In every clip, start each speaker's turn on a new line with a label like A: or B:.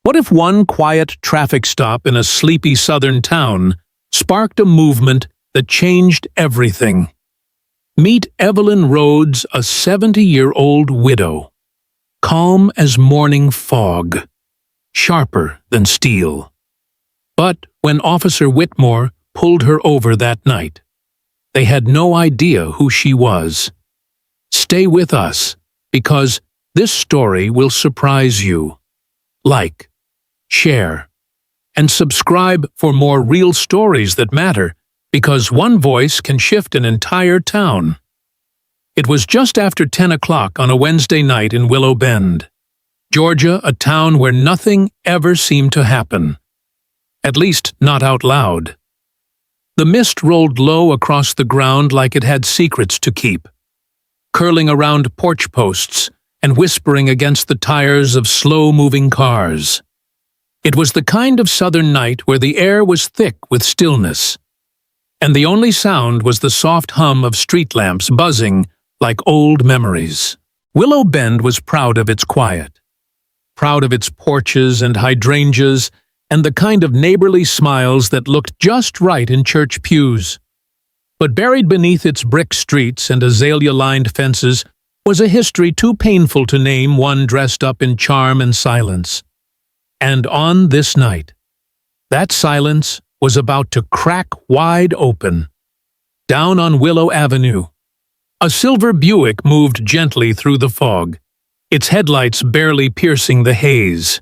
A: What if one quiet traffic stop in a sleepy southern town sparked a movement that changed everything? Meet Evelyn Rhodes, a 70-year-old widow. Calm as morning fog, sharper than steel. But when Officer Whitmore pulled her over that night, they had no idea who she was. Stay with us, because this story will surprise you. Like, share, and subscribe for more real stories that matter, because one voice can shift an entire town. It was just after 10 o'clock on a Wednesday night in Willow Bend, Georgia, a town where nothing ever seemed to happen. At least not out loud. The mist rolled low across the ground like it had secrets to keep, curling around porch posts and whispering against the tires of slow-moving cars. It was the kind of southern night where the air was thick with stillness, and the only sound was the soft hum of street lamps buzzing like old memories. Willow Bend was proud of its quiet, proud of its porches and hydrangeas and the kind of neighborly smiles that looked just right in church pews. But buried beneath its brick streets and azalea-lined fences was a history too painful to name one dressed up in charm and silence. And on this night, that silence was about to crack wide open. Down on Willow Avenue, a silver Buick moved gently through the fog, its headlights barely piercing the haze.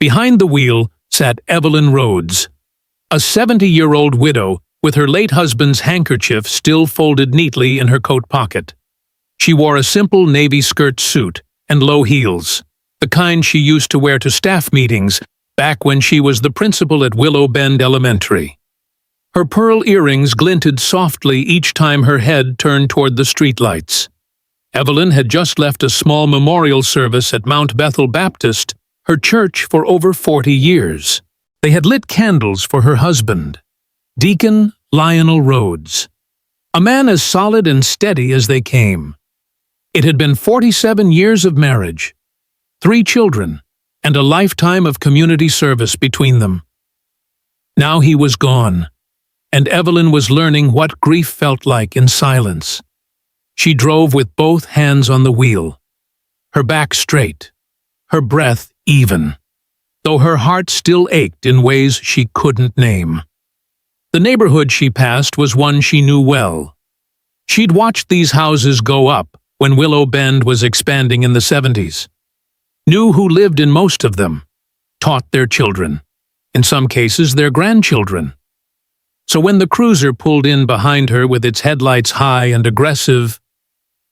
A: Behind the wheel sat Evelyn Rhodes, a 70-year-old widow with her late husband's handkerchief still folded neatly in her coat pocket. She wore a simple navy skirt suit and low heels, the kind she used to wear to staff meetings back when she was the principal at Willow Bend Elementary. Her pearl earrings glinted softly each time her head turned toward the streetlights. Evelyn had just left a small memorial service at Mount Bethel Baptist, her church for over 40 years. They had lit candles for her husband, Deacon Lionel Rhodes, a man as solid and steady as they came. It had been 47 years of marriage, 3 children, and a lifetime of community service between them. Now he was gone, and Evelyn was learning what grief felt like in silence. She drove with both hands on the wheel, her back straight, her breath even, though her heart still ached in ways she couldn't name. The neighborhood she passed was one she knew well. She'd watched these houses go up when Willow Bend was expanding in the 70s, knew who lived in most of them, taught their children, in some cases their grandchildren. So when the cruiser pulled in behind her with its headlights high and aggressive,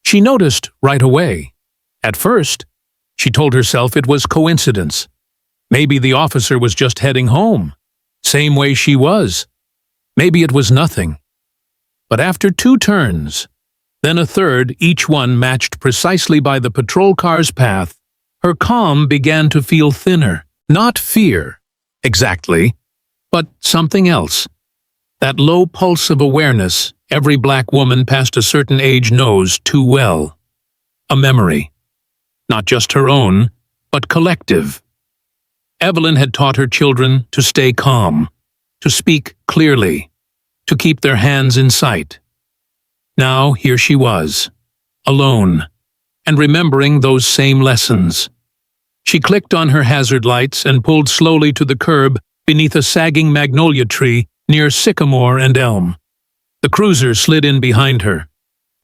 A: she noticed right away. At first, she told herself it was coincidence. Maybe the officer was just heading home, same way she was. Maybe it was nothing. But after 2 turns, then a third, each one matched precisely by the patrol car's path, her calm began to feel thinner. Not fear, exactly, but something else. That low pulse of awareness every black woman past a certain age knows too well. A memory. Not just her own, but collective. Evelyn had taught her children to stay calm, to speak clearly, to keep their hands in sight. Now here she was, alone, and remembering those same lessons. She clicked on her hazard lights and pulled slowly to the curb beneath a sagging magnolia tree near Sycamore and Elm. The cruiser slid in behind her.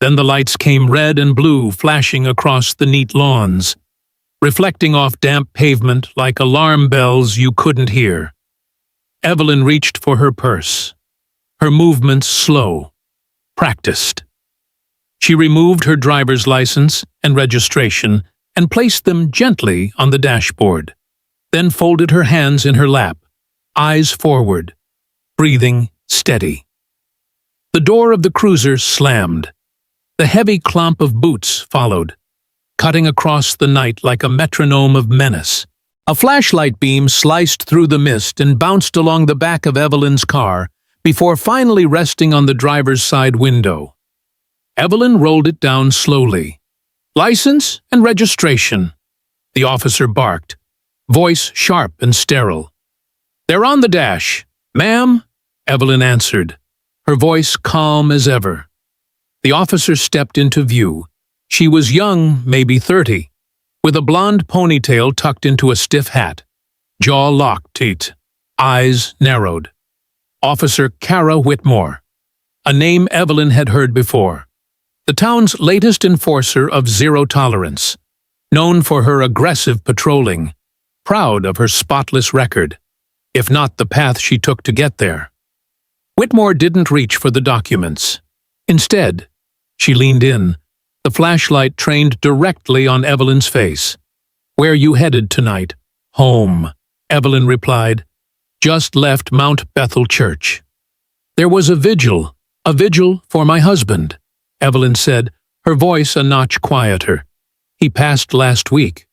A: Then the lights came red and blue flashing across the neat lawns, reflecting off damp pavement like alarm bells you couldn't hear. Evelyn reached for her purse, her movements slow, practiced. She removed her driver's license and registration and placed them gently on the dashboard, then folded her hands in her lap, eyes forward, breathing steady. The door of the cruiser slammed. The heavy clomp of boots followed, cutting across the night like a metronome of menace. A flashlight beam sliced through the mist and bounced along the back of Evelyn's car before finally resting on the driver's side window. Evelyn rolled it down slowly. "License and registration," the officer barked, voice sharp and sterile. "They're on the dash, ma'am," Evelyn answered, her voice calm as ever. The officer stepped into view. She was young, maybe 30, with a blonde ponytail tucked into a stiff hat, jaw locked, eyes narrowed. Officer Kara Whitmore, a name Evelyn had heard before. The town's latest enforcer of zero tolerance, known for her aggressive patrolling, proud of her spotless record, if not the path she took to get there. Whitmore didn't reach for the documents. Instead, she leaned in, the flashlight trained directly on Evelyn's face. "Where you headed tonight?" "Home," Evelyn replied. "Just left Mount Bethel Church." "There was a vigil for my husband," Evelyn said, her voice a notch quieter. "He passed last week."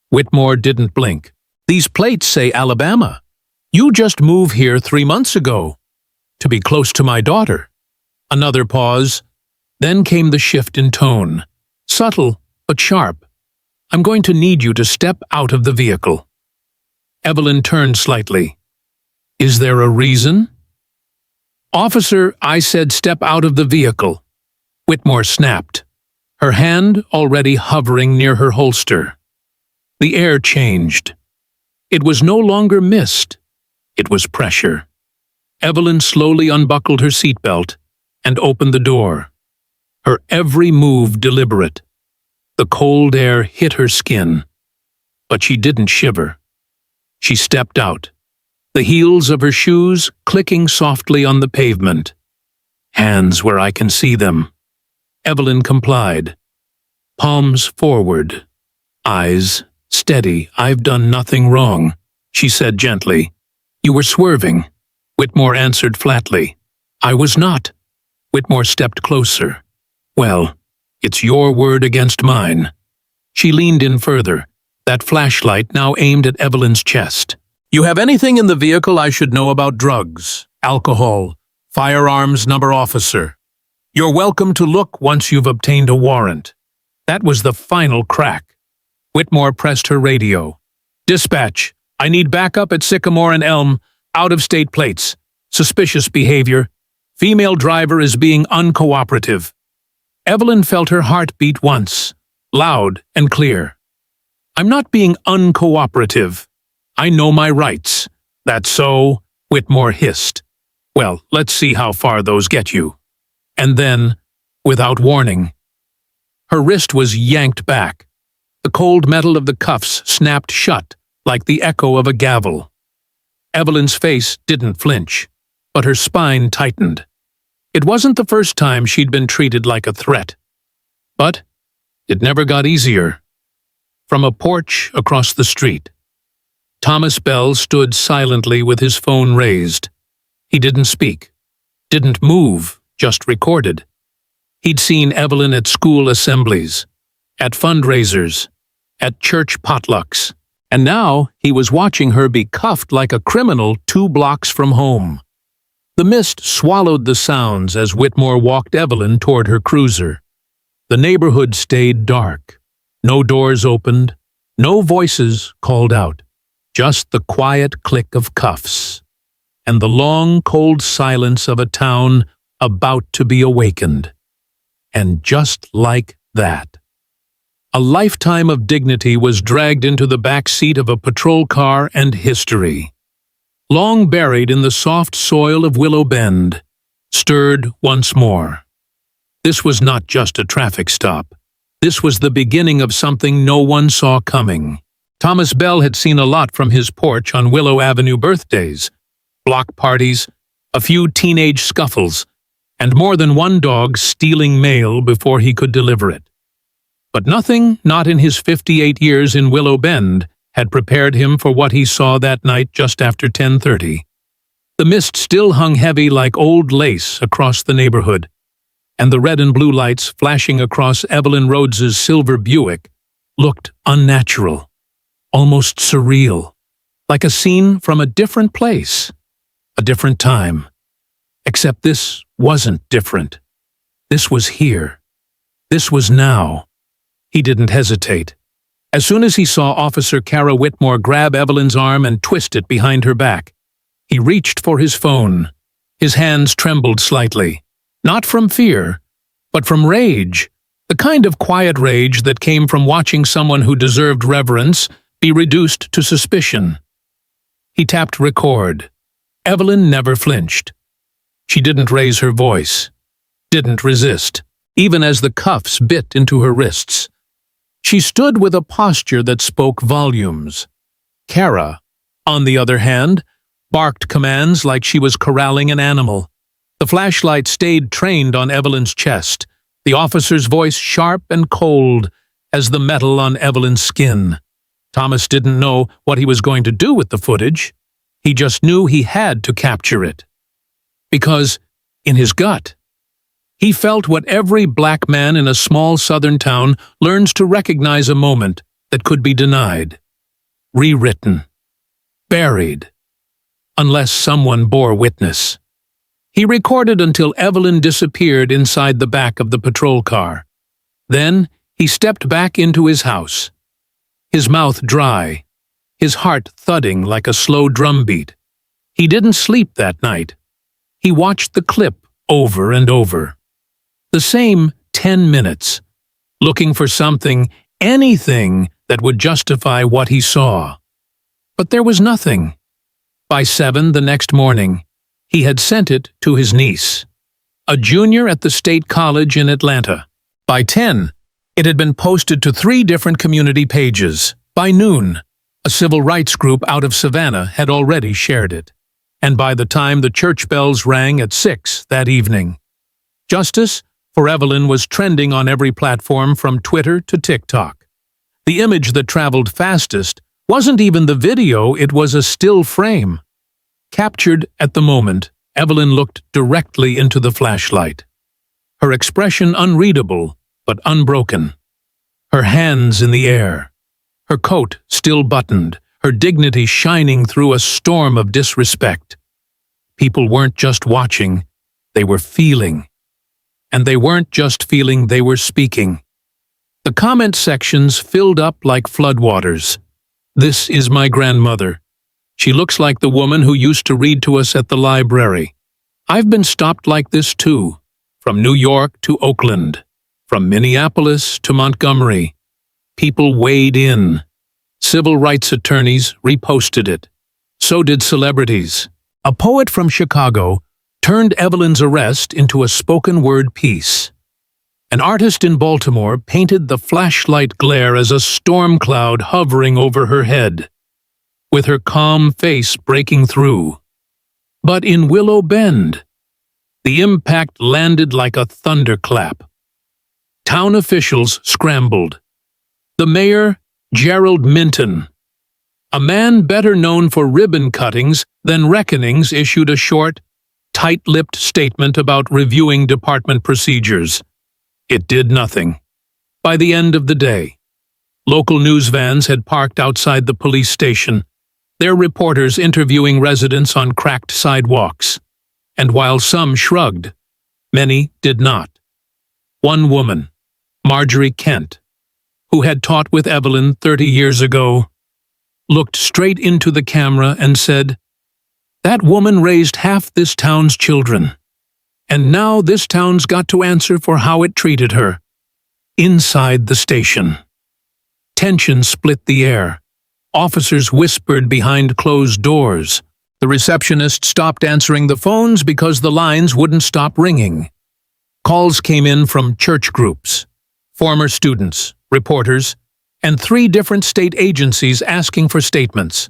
A: Whitmore didn't blink. "These plates say Alabama. You just moved here 3 months ago. To be close to my daughter." Another pause. Then came the shift in tone. Subtle, but sharp. "I'm going to need you to step out of the vehicle." Evelyn turned slightly. "Is there a reason?" "Officer, I said step out of the vehicle," Whitmore snapped, her hand already hovering near her holster. The air changed. It was no longer mist. It was pressure. Evelyn slowly unbuckled her seatbelt and opened the door, her every move deliberate. The cold air hit her skin, but she didn't shiver. She stepped out, the heels of her shoes clicking softly on the pavement. "Hands where I can see them." Evelyn complied. Palms forward, eyes steady. "I've done nothing wrong," she said gently. "You were swerving," Whitmore answered flatly. "I was not." Whitmore stepped closer. "Well, it's your word against mine." She leaned in further, that flashlight now aimed at Evelyn's chest. "You have anything in the vehicle I should know about drugs, alcohol, firearms, number officer? You're welcome to look once you've obtained a warrant." That was the final crack. Whitmore pressed her radio. "Dispatch, I need backup at Sycamore and Elm, out-of-state plates. Suspicious behavior. Female driver is being uncooperative." Evelyn felt her heart beat once, loud and clear. "I'm not being uncooperative. I know my rights." "That's so," Whitmore hissed. "Well, let's see how far those get you." And then, without warning, her wrist was yanked back. The cold metal of the cuffs snapped shut like the echo of a gavel. Evelyn's face didn't flinch, but her spine tightened. It wasn't the first time she'd been treated like a threat. But it never got easier. From a porch across the street, Thomas Bell stood silently with his phone raised. He didn't speak, didn't move, just recorded. He'd seen Evelyn at school assemblies, at fundraisers, at church potlucks, and now he was watching her be cuffed like a criminal 2 blocks from home. The mist swallowed the sounds as Whitmore walked Evelyn toward her cruiser. The neighborhood stayed dark. No doors opened, no voices called out, just the quiet click of cuffs, and the long, cold silence of a town about to be awakened. And just like that, a lifetime of dignity was dragged into the back seat of a patrol car and history. Long buried in the soft soil of Willow Bend, stirred once more. This was not just a traffic stop. This was the beginning of something no one saw coming. Thomas Bell had seen a lot from his porch on Willow Avenue birthdays, block parties, a few teenage scuffles, and more than one dog stealing mail before he could deliver it. But nothing, not in his 58 years in Willow Bend, had prepared him for what he saw that night just after 10:30. The mist still hung heavy like old lace across the neighborhood, and the red and blue lights flashing across Evelyn Rhodes's silver Buick looked unnatural, almost surreal, like a scene from a different place, a different time. Except this wasn't different. This was here. This was now. He didn't hesitate. As soon as he saw Officer Kara Whitmore grab Evelyn's arm and twist it behind her back, he reached for his phone. His hands trembled slightly, not from fear, but from rage, the kind of quiet rage that came from watching someone who deserved reverence be reduced to suspicion. He tapped record. Evelyn never flinched. She didn't raise her voice, didn't resist, even as the cuffs bit into her wrists. She stood with a posture that spoke volumes. Kara, on the other hand, barked commands like she was corralling an animal. The flashlight stayed trained on Evelyn's chest, the officer's voice sharp and cold as the metal on Evelyn's skin. Thomas didn't know what he was going to do with the footage. He just knew he had to capture it. Because, in his gut, he felt what every black man in a small southern town learns to recognize: a moment that could be denied, rewritten, buried, unless someone bore witness. He recorded until Evelyn disappeared inside the back of the patrol car. Then he stepped back into his house, his mouth dry, his heart thudding like a slow drumbeat. He didn't sleep that night. He watched the clip over and over. The same 10 minutes, looking for something, anything that would justify what he saw. But there was nothing. By 7 the next morning, he had sent it to his niece, a junior at the state college in Atlanta. By 10, it had been posted to 3 different community pages. By noon, a civil rights group out of Savannah had already shared it. And by the time the church bells rang at 6 that evening, justice for Evelyn was trending on every platform from Twitter to TikTok. The image that traveled fastest wasn't even the video, it was a still frame. Captured at the moment, Evelyn looked directly into the flashlight. Her expression unreadable, but unbroken. Her hands in the air. Her coat still buttoned, her dignity shining through a storm of disrespect. People weren't just watching, they were feeling. And they weren't just feeling, they were speaking. The comment sections filled up like floodwaters. This is my grandmother. She looks like the woman who used to read to us at the library. I've been stopped like this too, from New York to Oakland, from Minneapolis to Montgomery. People weighed in. Civil rights attorneys reposted it. So did celebrities. A poet from Chicago turned Evelyn's arrest into a spoken-word piece. An artist in Baltimore painted the flashlight glare as a storm cloud hovering over her head, with her calm face breaking through. But in Willow Bend, the impact landed like a thunderclap. Town officials scrambled. The mayor, Gerald Minton, a man better known for ribbon cuttings than reckonings, issued a short, tight-lipped statement about reviewing department procedures. It did nothing. By the end of the day, local news vans had parked outside the police station, their reporters interviewing residents on cracked sidewalks. And while some shrugged, many did not. One woman, Marjorie Kent, who had taught with Evelyn 30 years ago, looked straight into the camera and said, "That woman raised half this town's children, and now this town's got to answer for how it treated her." Inside the station, tension split the air. Officers whispered behind closed doors. The receptionist stopped answering the phones because the lines wouldn't stop ringing. Calls came in from church groups, former students, reporters, and 3 different state agencies asking for statements.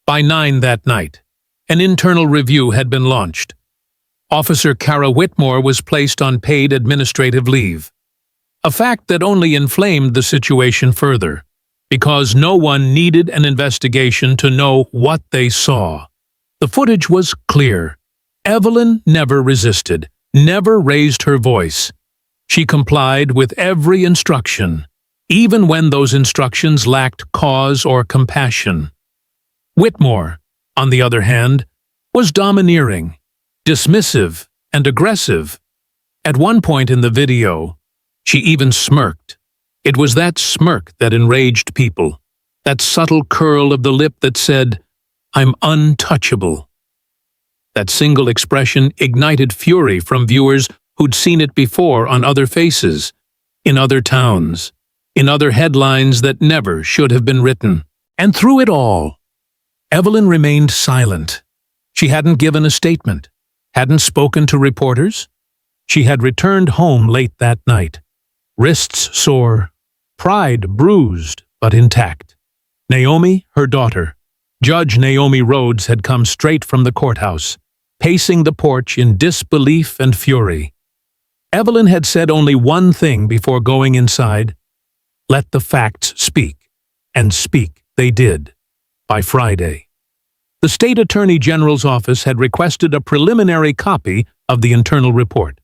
A: By 9 that night, an internal review had been launched. Officer Kara Whitmore was placed on paid administrative leave, a fact that only inflamed the situation further, because no one needed an investigation to know what they saw. The footage was clear. Evelyn never resisted, never raised her voice. She complied with every instruction, even when those instructions lacked cause or compassion. Whitmore, on the other hand, was domineering, dismissive, and aggressive. At one point in the video, she even smirked, It was that smirk that enraged people, that subtle curl of the lip that said, "I'm untouchable." That single expression ignited fury from viewers who'd seen it before on other faces, in other towns, in other headlines that never should have been written. And through it all, Evelyn remained silent. She hadn't given a statement, hadn't spoken to reporters. She had returned home late that night, wrists sore, pride bruised but intact. Naomi, her daughter, Judge Naomi Rhodes, had come straight from the courthouse, pacing the porch in disbelief and fury. Evelyn had said only one thing before going inside: "Let the facts speak." And speak they did. By Friday, the State Attorney General's office had requested a preliminary copy of the internal report.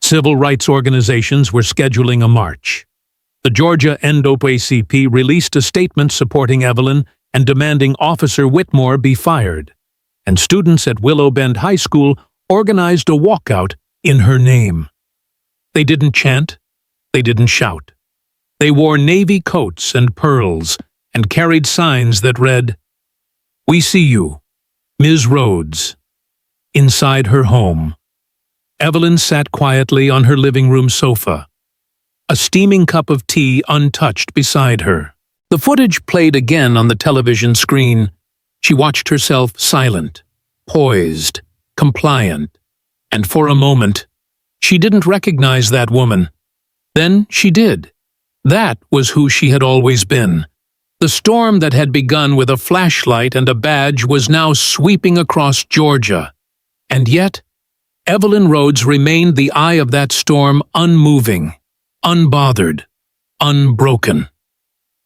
A: Civil rights organizations were scheduling a march. The Georgia NAACP released a statement supporting Evelyn and demanding Officer Whitmore be fired, and students at Willow Bend High School organized a walkout in her name. They didn't chant, they didn't shout. They wore navy coats and pearls and carried signs that read, "We see you, Ms. Rhodes." Inside her home, Evelyn sat quietly on her living room sofa, a steaming cup of tea untouched beside her. The footage played again on the television screen. She watched herself silent, poised, compliant, and for a moment, she didn't recognize that woman. Then she did. That was who she had always been. The storm that had begun with a flashlight and a badge was now sweeping across Georgia. And yet, Evelyn Rhodes remained the eye of that storm, unmoving, unbothered, unbroken.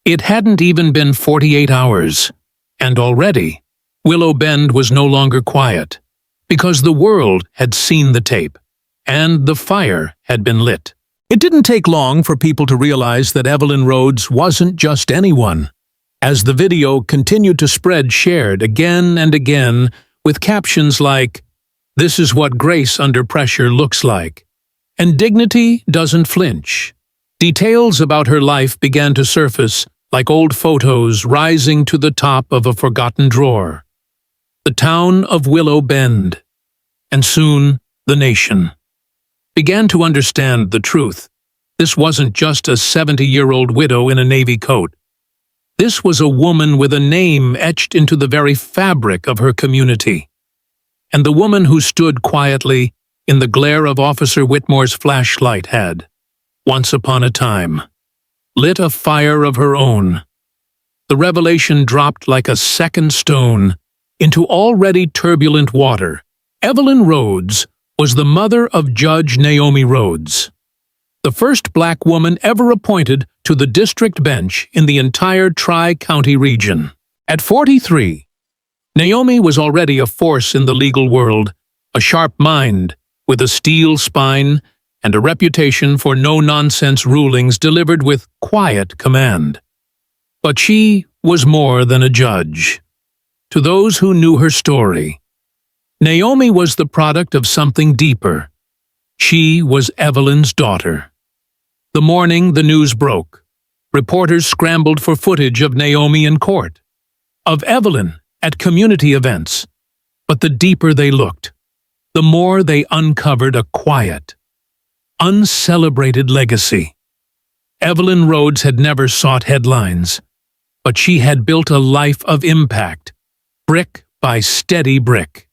A: It hadn't even been 48 hours, and already, Willow Bend was no longer quiet, because the world had seen the tape, and the fire had been lit. It didn't take long for people to realize that Evelyn Rhodes wasn't just anyone. As the video continued to spread, shared again and again, with captions like, "This is what grace under pressure looks like," and "Dignity doesn't flinch." Details about her life began to surface, like old photos rising to the top of a forgotten drawer. The town of Willow Bend, and soon the nation, began to understand the truth. This wasn't just a 70-year-old widow in a navy coat. This was a woman with a name etched into the very fabric of her community. And the woman who stood quietly in the glare of Officer Whitmore's flashlight had, once upon a time, lit a fire of her own. The revelation dropped like a second stone into already turbulent water. Evelyn Rhodes was the mother of Judge Naomi Rhodes, the first black woman ever appointed to the district bench in the entire Tri-County region. At 43, Naomi was already a force in the legal world, a sharp mind with a steel spine and a reputation for no-nonsense rulings delivered with quiet command. But she was more than a judge. To those who knew her story, Naomi was the product of something deeper. She was Evelyn's daughter. The morning the news broke, reporters scrambled for footage of Naomi in court, of Evelyn at community events. But the deeper they looked, the more they uncovered a quiet, uncelebrated legacy. Evelyn Rhodes had never sought headlines, but she had built a life of impact, brick by steady brick.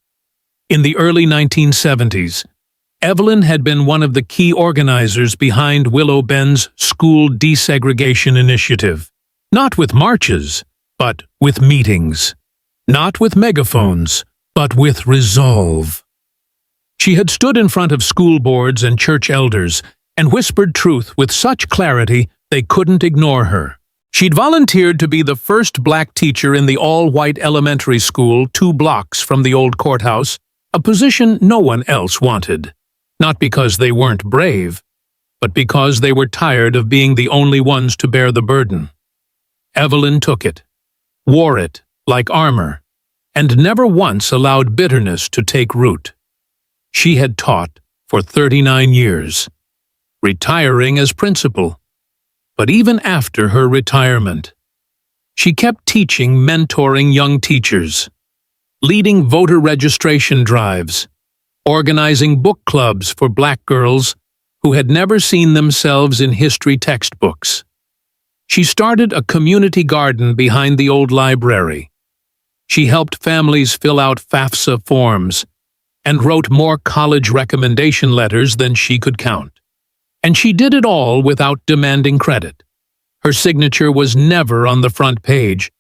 A: In the early 1970s, Evelyn had been one of the key organizers behind Willow Bend's school desegregation initiative. Not with marches, but with meetings. Not with megaphones, but with resolve. She had stood in front of school boards and church elders and whispered truth with such clarity they couldn't ignore her. She'd volunteered to be the first black teacher in the all-white elementary school 2 blocks from the old courthouse, a position no one else wanted. Not because they weren't brave, but because they were tired of being the only ones to bear the burden. Evelyn took it, wore it like armor, and never once allowed bitterness to take root. She had taught for 39 years, retiring as principal, But even after her retirement, she kept teaching, mentoring young teachers, leading voter registration drives, organizing book clubs for Black girls who had never seen themselves in history textbooks. She started a community garden behind the old library. She helped families fill out FAFSA forms and wrote more college recommendation letters than she could count. And she did it all without demanding credit. Her signature was never on the front page,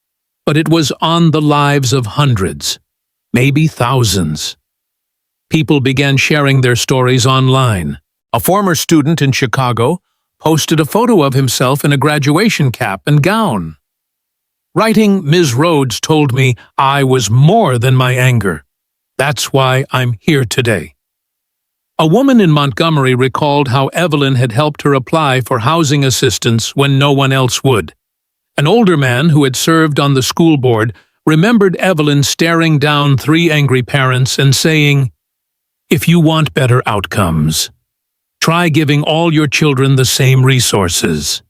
A: but it was on the lives of hundreds, maybe thousands. People began sharing their stories online. A former student in Chicago posted a photo of himself in a graduation cap and gown, writing, "Ms. Rhodes told me I was more than my anger. That's why I'm here today." A woman in Montgomery recalled how Evelyn had helped her apply for housing assistance when no one else would. An older man who had served on the school board remembered Evelyn staring down 3 angry parents and saying, "If you want better outcomes, try giving all your children the same resources."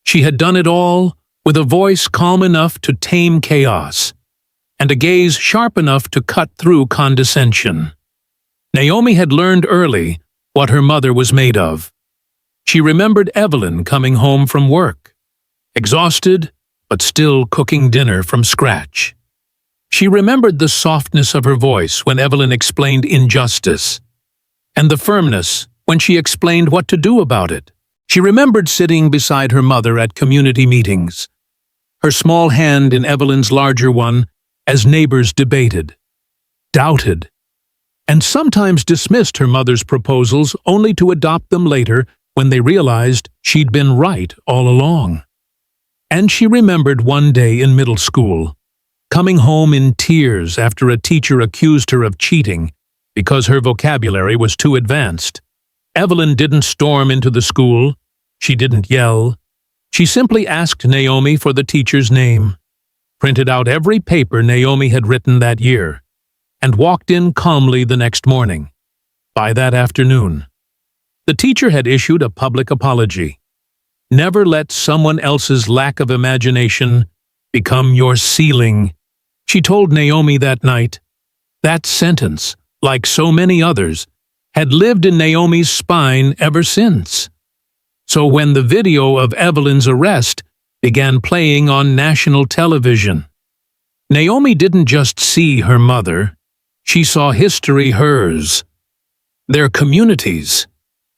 A: She had done it all with a voice calm enough to tame chaos, and a gaze sharp enough to cut through condescension. Naomi had learned early what her mother was made of. She remembered Evelyn coming home from work, exhausted but still cooking dinner from scratch. She remembered the softness of her voice when Evelyn explained injustice, and the firmness when she explained what to do about it. She remembered sitting beside her mother at community meetings, her small hand in Evelyn's larger one as neighbors debated, doubted, and sometimes dismissed her mother's proposals only to adopt them later when they realized she'd been right all along. And she remembered one day in middle school, coming home in tears after a teacher accused her of cheating because her vocabulary was too advanced. Evelyn didn't storm into the school. She didn't yell. She simply asked Naomi for the teacher's name, printed out every paper Naomi had written that year, and walked in calmly the next morning. By that afternoon, the teacher had issued a public apology. Never let someone else's lack of imagination become your ceiling, she told Naomi that night. That sentence, like so many others, had lived in Naomi's spine ever since. So when the video of Evelyn's arrest began playing on national television, Naomi didn't just see her mother, she saw history hers, their communities,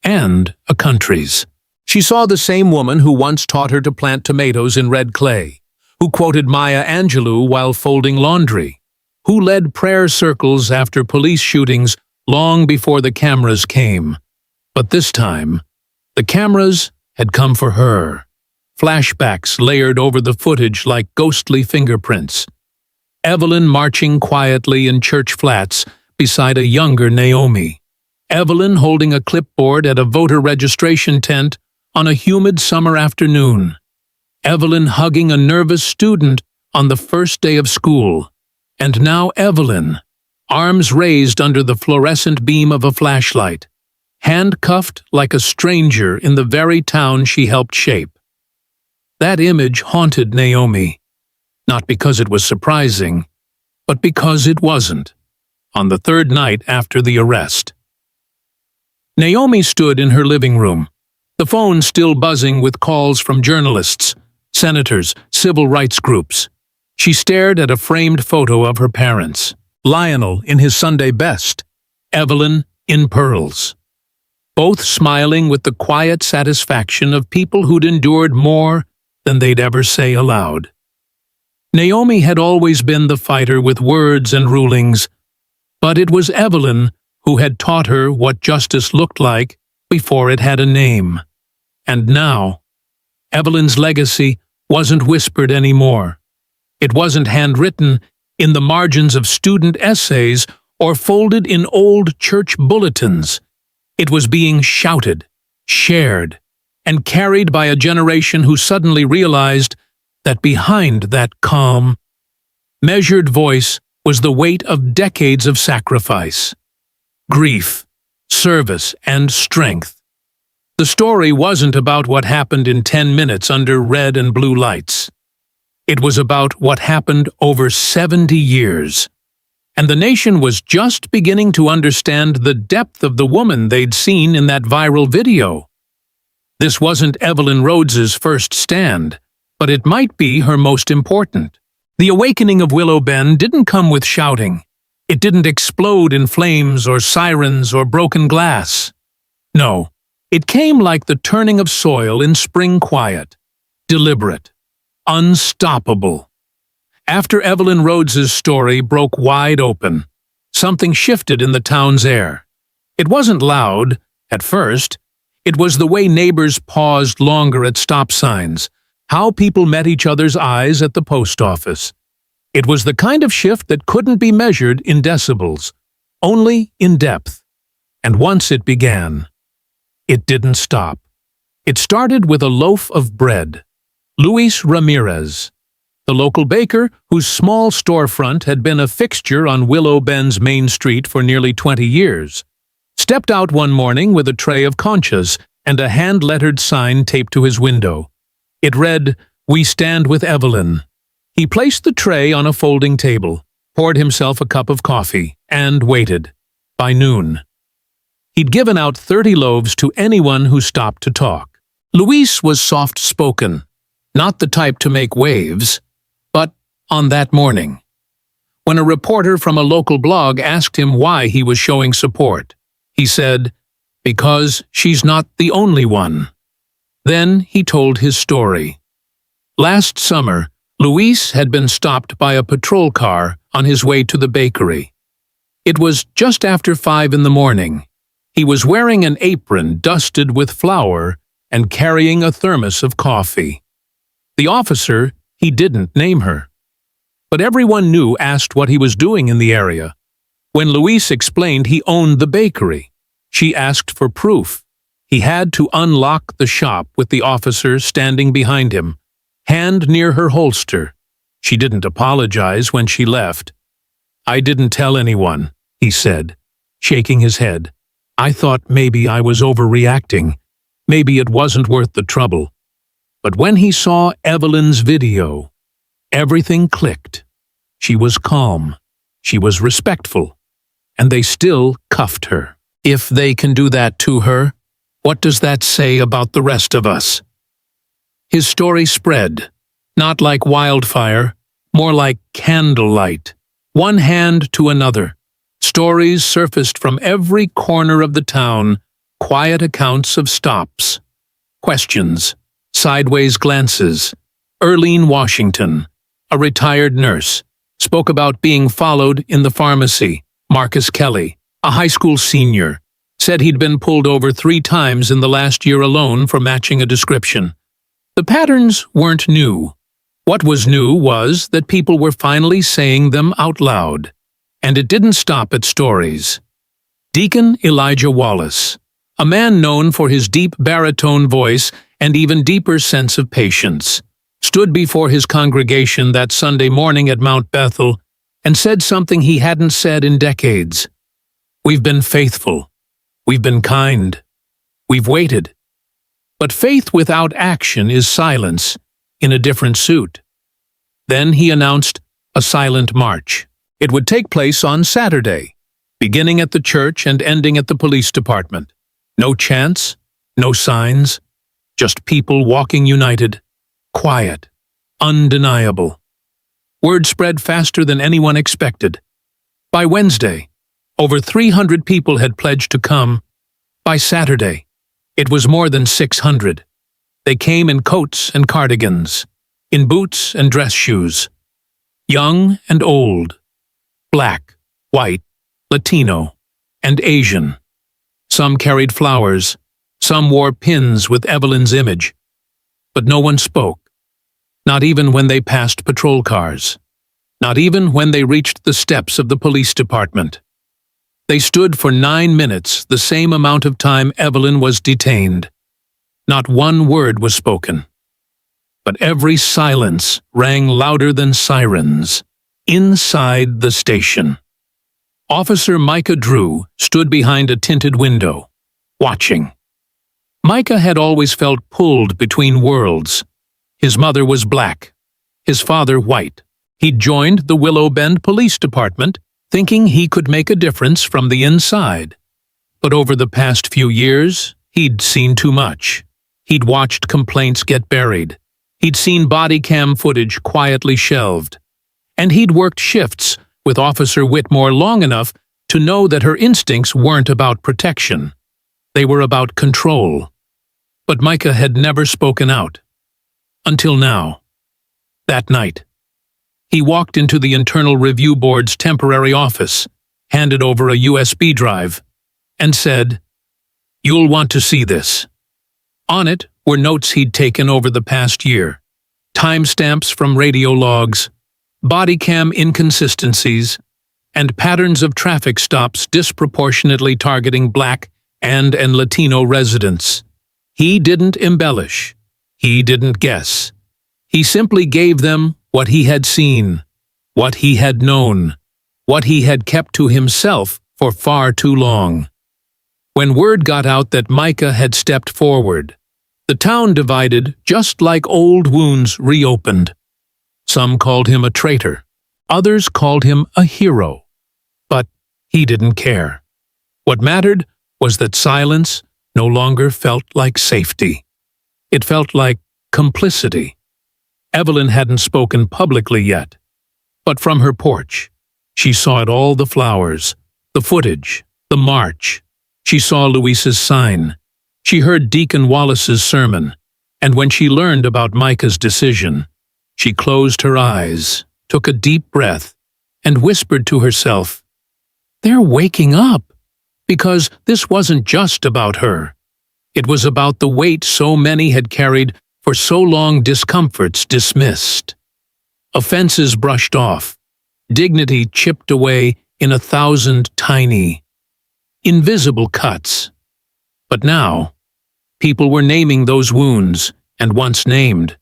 A: and a country's. She saw the same woman who once taught her to plant tomatoes in red clay, who quoted Maya Angelou while folding laundry, who led prayer circles after police shootings long before the cameras came. But this time, the cameras had come for her. Flashbacks layered over the footage like ghostly fingerprints. Evelyn marching quietly in church flats beside a younger Naomi. Evelyn holding a clipboard at a voter registration tent on a humid summer afternoon. Evelyn hugging a nervous student on the first day of school. And now Evelyn, arms raised under the fluorescent beam of a flashlight, handcuffed like a stranger in the very town she helped shape. That image haunted Naomi, not because it was surprising, but because it wasn't, on the 3rd night after the arrest. Naomi stood in her living room, the phone still buzzing with calls from journalists, senators, civil rights groups. She stared at a framed photo of her parents, Lionel in his Sunday best, Evelyn in pearls, both smiling with the quiet satisfaction of people who'd endured more than they'd ever say aloud. Naomi had always been the fighter with words and rulings, but it was Evelyn who had taught her what justice looked like before it had a name. And now, Evelyn's legacy wasn't whispered anymore. It wasn't handwritten in the margins of student essays or folded in old church bulletins. It was being shouted, shared, and carried by a generation who suddenly realized that behind that calm, measured voice was the weight of decades of sacrifice, grief, service, and strength. The story wasn't about what happened in 10 minutes under red and blue lights. It was about what happened over 70 years. And the nation was just beginning to understand the depth of the woman they'd seen in that viral video. This wasn't Evelyn Rhodes's first stand, but it might be her most important. The awakening of Willow Bend didn't come with shouting. It didn't explode in flames or sirens or broken glass. No, it came like the turning of soil in spring quiet, deliberate, unstoppable. After Evelyn Rhodes's story broke wide open, something shifted in the town's air. It wasn't loud, at first. It was the way neighbors paused longer at stop signs, how people met each other's eyes at the post office. It was the kind of shift that couldn't be measured in decibels, only in depth. And once it began, it didn't stop. It started with a loaf of bread. Luis Ramirez, the local baker whose small storefront had been a fixture on Willow Bend's main street for nearly 20 years, stepped out one morning with a tray of conchas and a hand-lettered sign taped to his window. It read, "We stand with Evelyn." He placed the tray on a folding table, poured himself a cup of coffee, and waited. By noon, he'd given out 30 loaves to anyone who stopped to talk. Luis was soft-spoken, not the type to make waves. But on that morning, when a reporter from a local blog asked him why he was showing support, he said, "Because she's not the only one." Then he told his story. Last summer, Luis had been stopped by a patrol car on his way to the bakery. It was just after 5 in the morning. He was wearing an apron dusted with flour and carrying a thermos of coffee. The officer, he didn't name her. But everyone knew asked what he was doing in the area. When Luis explained he owned the bakery, she asked for proof. He had to unlock the shop with the officer standing behind him, hand near her holster. She didn't apologize when she left. "I didn't tell anyone," he said, shaking his head. "I thought maybe I was overreacting. Maybe it wasn't worth the trouble." But when he saw Evelyn's video, everything clicked. She was calm, she was respectful, and they still cuffed her. If they can do that to her, what does that say about the rest of us? His story spread, not like wildfire, more like candlelight, one hand to another. Stories surfaced from every corner of the town, quiet accounts of stops, questions, sideways glances. Earlene Washington, a retired nurse, spoke about being followed in the pharmacy. Marcus Kelly, a high school senior, said he'd been pulled over 3 times in the last year alone for matching a description. The patterns weren't new. What was new was that people were finally saying them out loud. And it didn't stop at stories. Deacon Elijah Wallace, a man known for his deep baritone voice and even deeper sense of patience, stood before his congregation that Sunday morning at Mount Bethel and said something he hadn't said in decades. "We've been faithful. We've been kind. We've waited. But faith without action is silence in a different suit." Then he announced a silent march. It would take place on Saturday, beginning at the church and ending at the police department. No chants, no signs, just people walking united, quiet, undeniable. Word spread faster than anyone expected. By Wednesday, over 300 people had pledged to come. By Saturday, it was more than 600. They came in coats and cardigans, in boots and dress shoes, young and old, black, white, Latino, and Asian. Some carried flowers, some wore pins with Evelyn's image. But no one spoke, not even when they passed patrol cars, not even when they reached the steps of the police department. They stood for 9 minutes, the same amount of time Evelyn was detained. Not one word was spoken. But every silence rang louder than sirens. Inside the station, Officer Micah Drew stood behind a tinted window, watching. Micah had always felt pulled between worlds. His mother was black, his father white. He'd joined the Willow Bend Police Department, thinking he could make a difference from the inside. But over the past few years, he'd seen too much. He'd watched complaints get buried. He'd seen body cam footage quietly shelved. And he'd worked shifts with Officer Whitmore long enough to know that her instincts weren't about protection. They were about control. But Micah had never spoken out. Until now. That night. He walked into the Internal Review Board's temporary office, handed over a USB drive, and said, "You'll want to see this." On it were notes he'd taken over the past year, timestamps from radio logs, body cam inconsistencies, and patterns of traffic stops disproportionately targeting Black and Latino residents. He didn't embellish. He didn't guess. He simply gave them what he had seen, what he had known, what he had kept to himself for far too long. When word got out that Micah had stepped forward, the town divided just like old wounds reopened. Some called him a traitor. Others called him a hero. But he didn't care. What mattered was that silence no longer felt like safety. It felt like complicity. Evelyn hadn't spoken publicly yet, but from her porch, she saw it all: the flowers, the footage, the march. She saw Luisa's sign. She heard Deacon Wallace's sermon, and when she learned about Micah's decision, she closed her eyes, took a deep breath, and whispered to herself, "They're waking up," because this wasn't just about her. It was about the weight so many had carried for so long, discomforts dismissed. Offenses brushed off, dignity chipped away in 1,000 tiny, invisible cuts. But now, people were naming those wounds, and once named,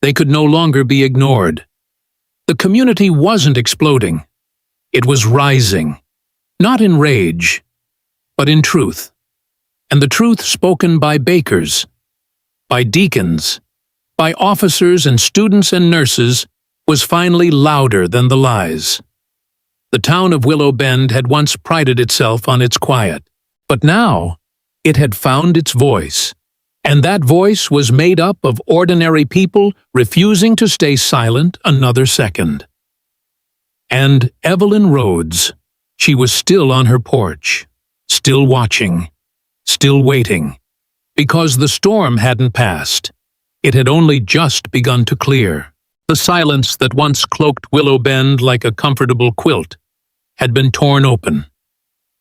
A: they could no longer be ignored. The community wasn't exploding. It was rising, not in rage, but in truth. And the truth spoken by bakers, by deacons, by officers and students and nurses was finally louder than the lies. The town of Willow Bend had once prided itself on its quiet, but now it had found its voice, and that voice was made up of ordinary people refusing to stay silent another second. And Evelyn Rhodes, she was still on her porch, still watching, still waiting, because the storm hadn't passed. It had only just begun to clear. The silence that once cloaked Willow Bend like a comfortable quilt had been torn open.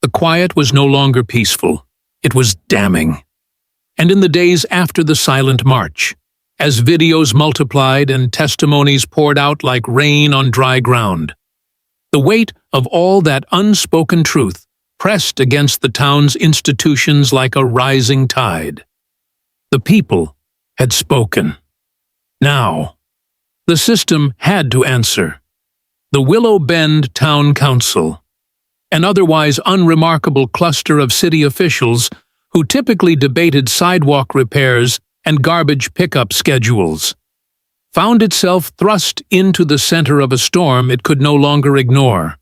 A: The quiet was no longer peaceful. It was damning. And in the days after the silent march, as videos multiplied and testimonies poured out like rain on dry ground, the weight of all that unspoken truth pressed against the town's institutions like a rising tide. The people had spoken. Now, the system had to answer. The Willow Bend Town Council, an otherwise unremarkable cluster of city officials who typically debated sidewalk repairs and garbage pickup schedules, found itself thrust into the center of a storm it could no longer ignore.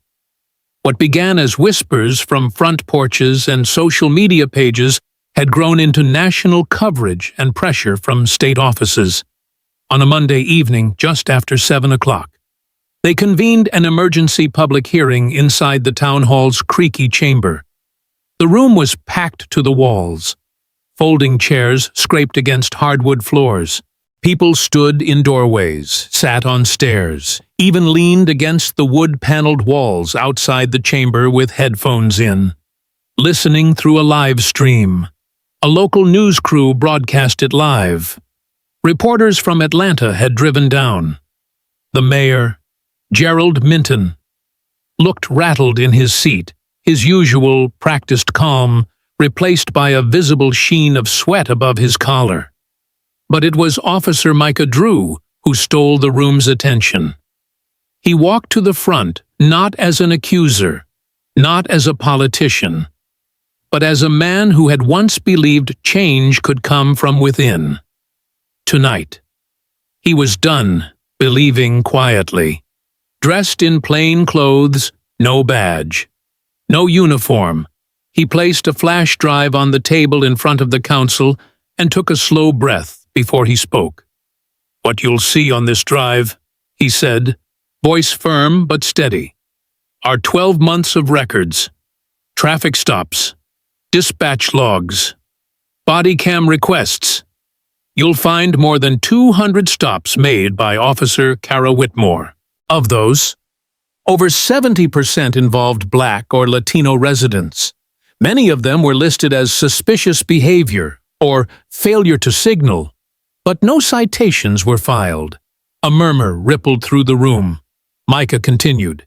A: What began as whispers from front porches and social media pages had grown into national coverage and pressure from state offices. On a Monday evening, just after 7 o'clock, they convened an emergency public hearing inside the town hall's creaky chamber. The room was packed to the walls. Folding chairs scraped against hardwood floors. People stood in doorways, sat on stairs, even leaned against the wood-paneled walls outside the chamber with headphones in, listening through a live stream. A local news crew broadcast it live. Reporters from Atlanta had driven down. The mayor, Gerald Minton, looked rattled in his seat, his usual practiced calm replaced by a visible sheen of sweat above his collar. But it was Officer Micah Drew who stole the room's attention. He walked to the front, not as an accuser, not as a politician, but as a man who had once believed change could come from within. Tonight, he was done believing quietly. Dressed in plain clothes, no badge, no uniform, he placed a flash drive on the table in front of the council and took a slow breath before he spoke. "What you'll see on this drive," he said, voice firm but steady, "are 12 months of records, traffic stops, dispatch logs, body cam requests. You'll find more than 200 stops made by Officer Kara Whitmore. Of those, over 70% involved Black or Latino residents. Many of them were listed as suspicious behavior or failure to signal, but no citations were filed." A murmur rippled through the room. Micah continued,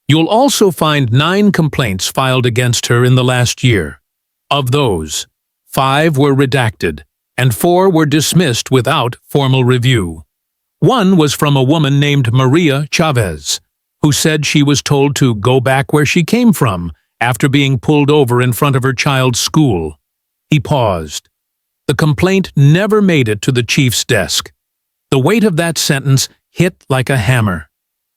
A: "You'll also find 9 complaints filed against her in the last year. Of those, 5 were redacted, and 4 were dismissed without formal review. One was from a woman named Maria Chavez, who said she was told to go back where she came from after being pulled over in front of her child's school." He paused. The complaint never made it to the chief's desk. The weight of that sentence hit like a hammer.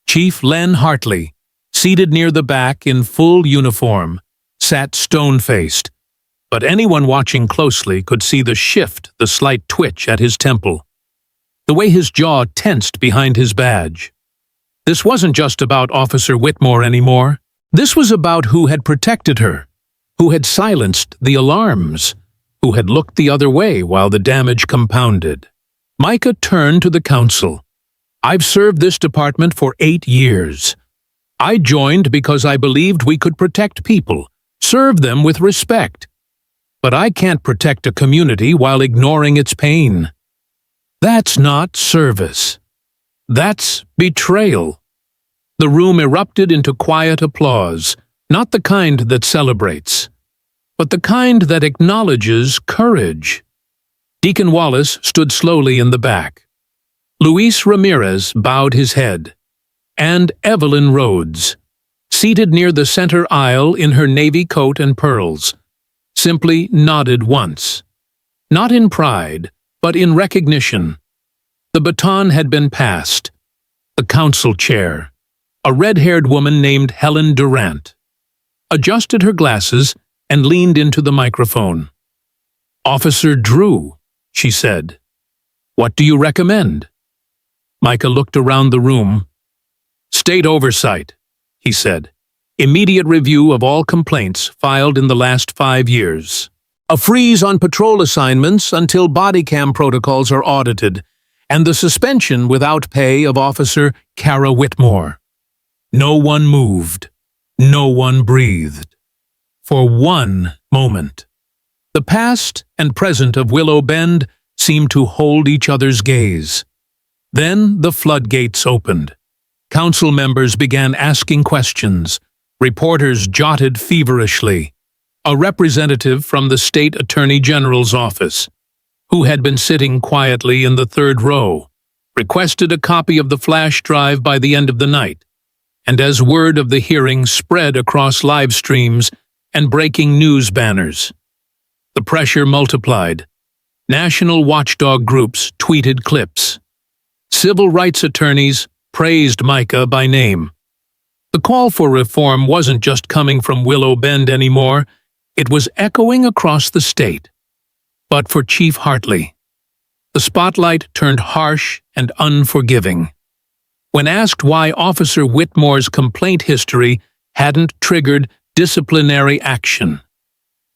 A: Chief Len Hartley, seated near the back in full uniform, sat stone-faced, but anyone watching closely could see the shift, the slight twitch at his temple, the way his jaw tensed behind his badge. This wasn't just about Officer Whitmore anymore. This was about who had protected her, who had silenced the alarms, who had looked the other way while the damage compounded. Micah turned to the council. "I've served this department for 8 years. I joined because I believed we could protect people, serve them with respect. But I can't protect a community while ignoring its pain. That's not service. That's betrayal." The room erupted into quiet applause, not the kind that celebrates, but the kind that acknowledges courage. Deacon Wallace stood slowly in the back. Luis Ramirez bowed his head, and Evelyn Rhodes, seated near the center aisle in her navy coat and pearls, simply nodded once. Not in pride, but in recognition. The baton had been passed. The council chair, a red-haired woman named Helen Durant, adjusted her glasses and leaned into the microphone. "Officer Drew," she said, "what do you recommend?" Micah looked around the room. "State oversight," he said. "Immediate review of all complaints filed in the last 5 years. A freeze on patrol assignments until body cam protocols are audited, and the suspension without pay of Officer Kara Whitmore." No one moved. No one breathed. For one moment, the past and present of Willow Bend seemed to hold each other's gaze. Then the floodgates opened. Council members began asking questions. Reporters jotted feverishly. A representative from the state attorney general's office, who had been sitting quietly in the 3rd row, requested a copy of the flash drive by the end of the night. And as word of the hearing spread across live streams and breaking news banners, the pressure multiplied. National watchdog groups tweeted clips. Civil rights attorneys praised Micah by name. The call for reform wasn't just coming from Willow Bend anymore, it was echoing across the state. But for Chief Hartley, the spotlight turned harsh and unforgiving. When asked why Officer Whitmore's complaint history hadn't triggered disciplinary action,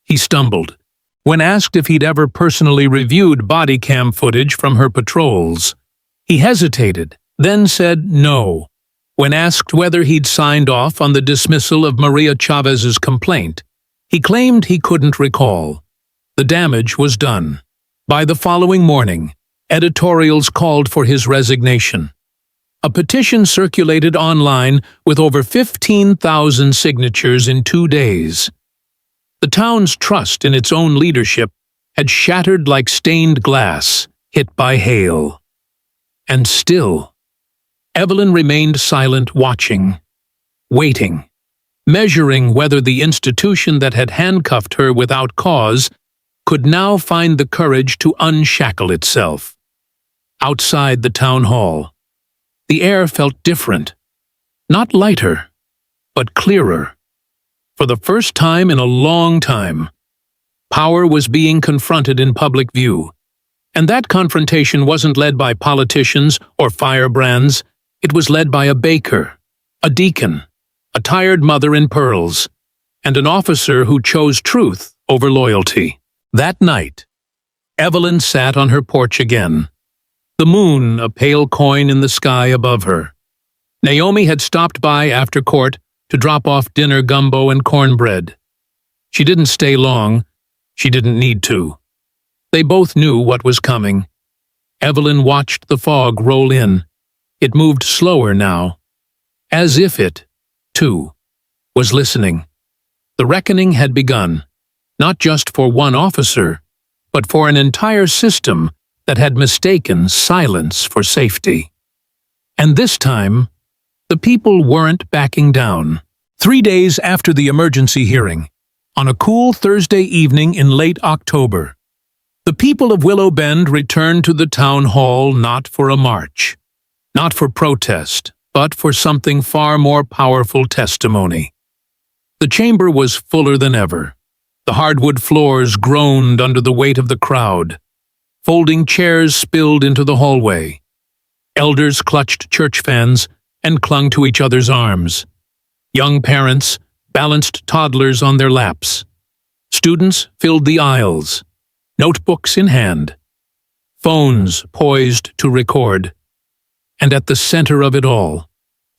A: he stumbled. When asked if he'd ever personally reviewed body cam footage from her patrols, he hesitated, then said no. When asked whether he'd signed off on the dismissal of Maria Chavez's complaint, he claimed he couldn't recall. The damage was done. By the following morning, editorials called for his resignation. A petition circulated online with over 15,000 signatures in 2 days. The town's trust in its own leadership had shattered like stained glass hit by hail. And still, Evelyn remained silent, watching, waiting. measuring whether the institution that had handcuffed her without cause could now find the courage to unshackle itself. Outside the town hall, the air felt different, not lighter, but clearer. For the first time in a long time, power was being confronted in public view. And that confrontation wasn't led by politicians or firebrands. It was led by a baker, a deacon, a tired mother in pearls, and an officer who chose truth over loyalty. That night, Evelyn sat on her porch again, the moon a pale coin in the sky above her. Naomi had stopped by after court to drop off dinner gumbo and cornbread. She didn't stay long. She didn't need to. They both knew what was coming. Evelyn watched the fog roll in. It moved slower now, as if it, too, was listening. The reckoning had begun, not just for one officer, but for an entire system that had mistaken silence for safety. And this time, the people weren't backing down. 3 days after the emergency hearing, on a cool Thursday evening in late October, the people of Willow Bend returned to the town hall not for a march, not for protest, but for something far more powerful: testimony. The chamber was fuller than ever. The hardwood floors groaned under the weight of the crowd. Folding chairs spilled into the hallway. Elders clutched church fans and clung to each other's arms. Young parents balanced toddlers on their laps. Students filled the aisles, notebooks in hand, phones poised to record. And at the center of it all,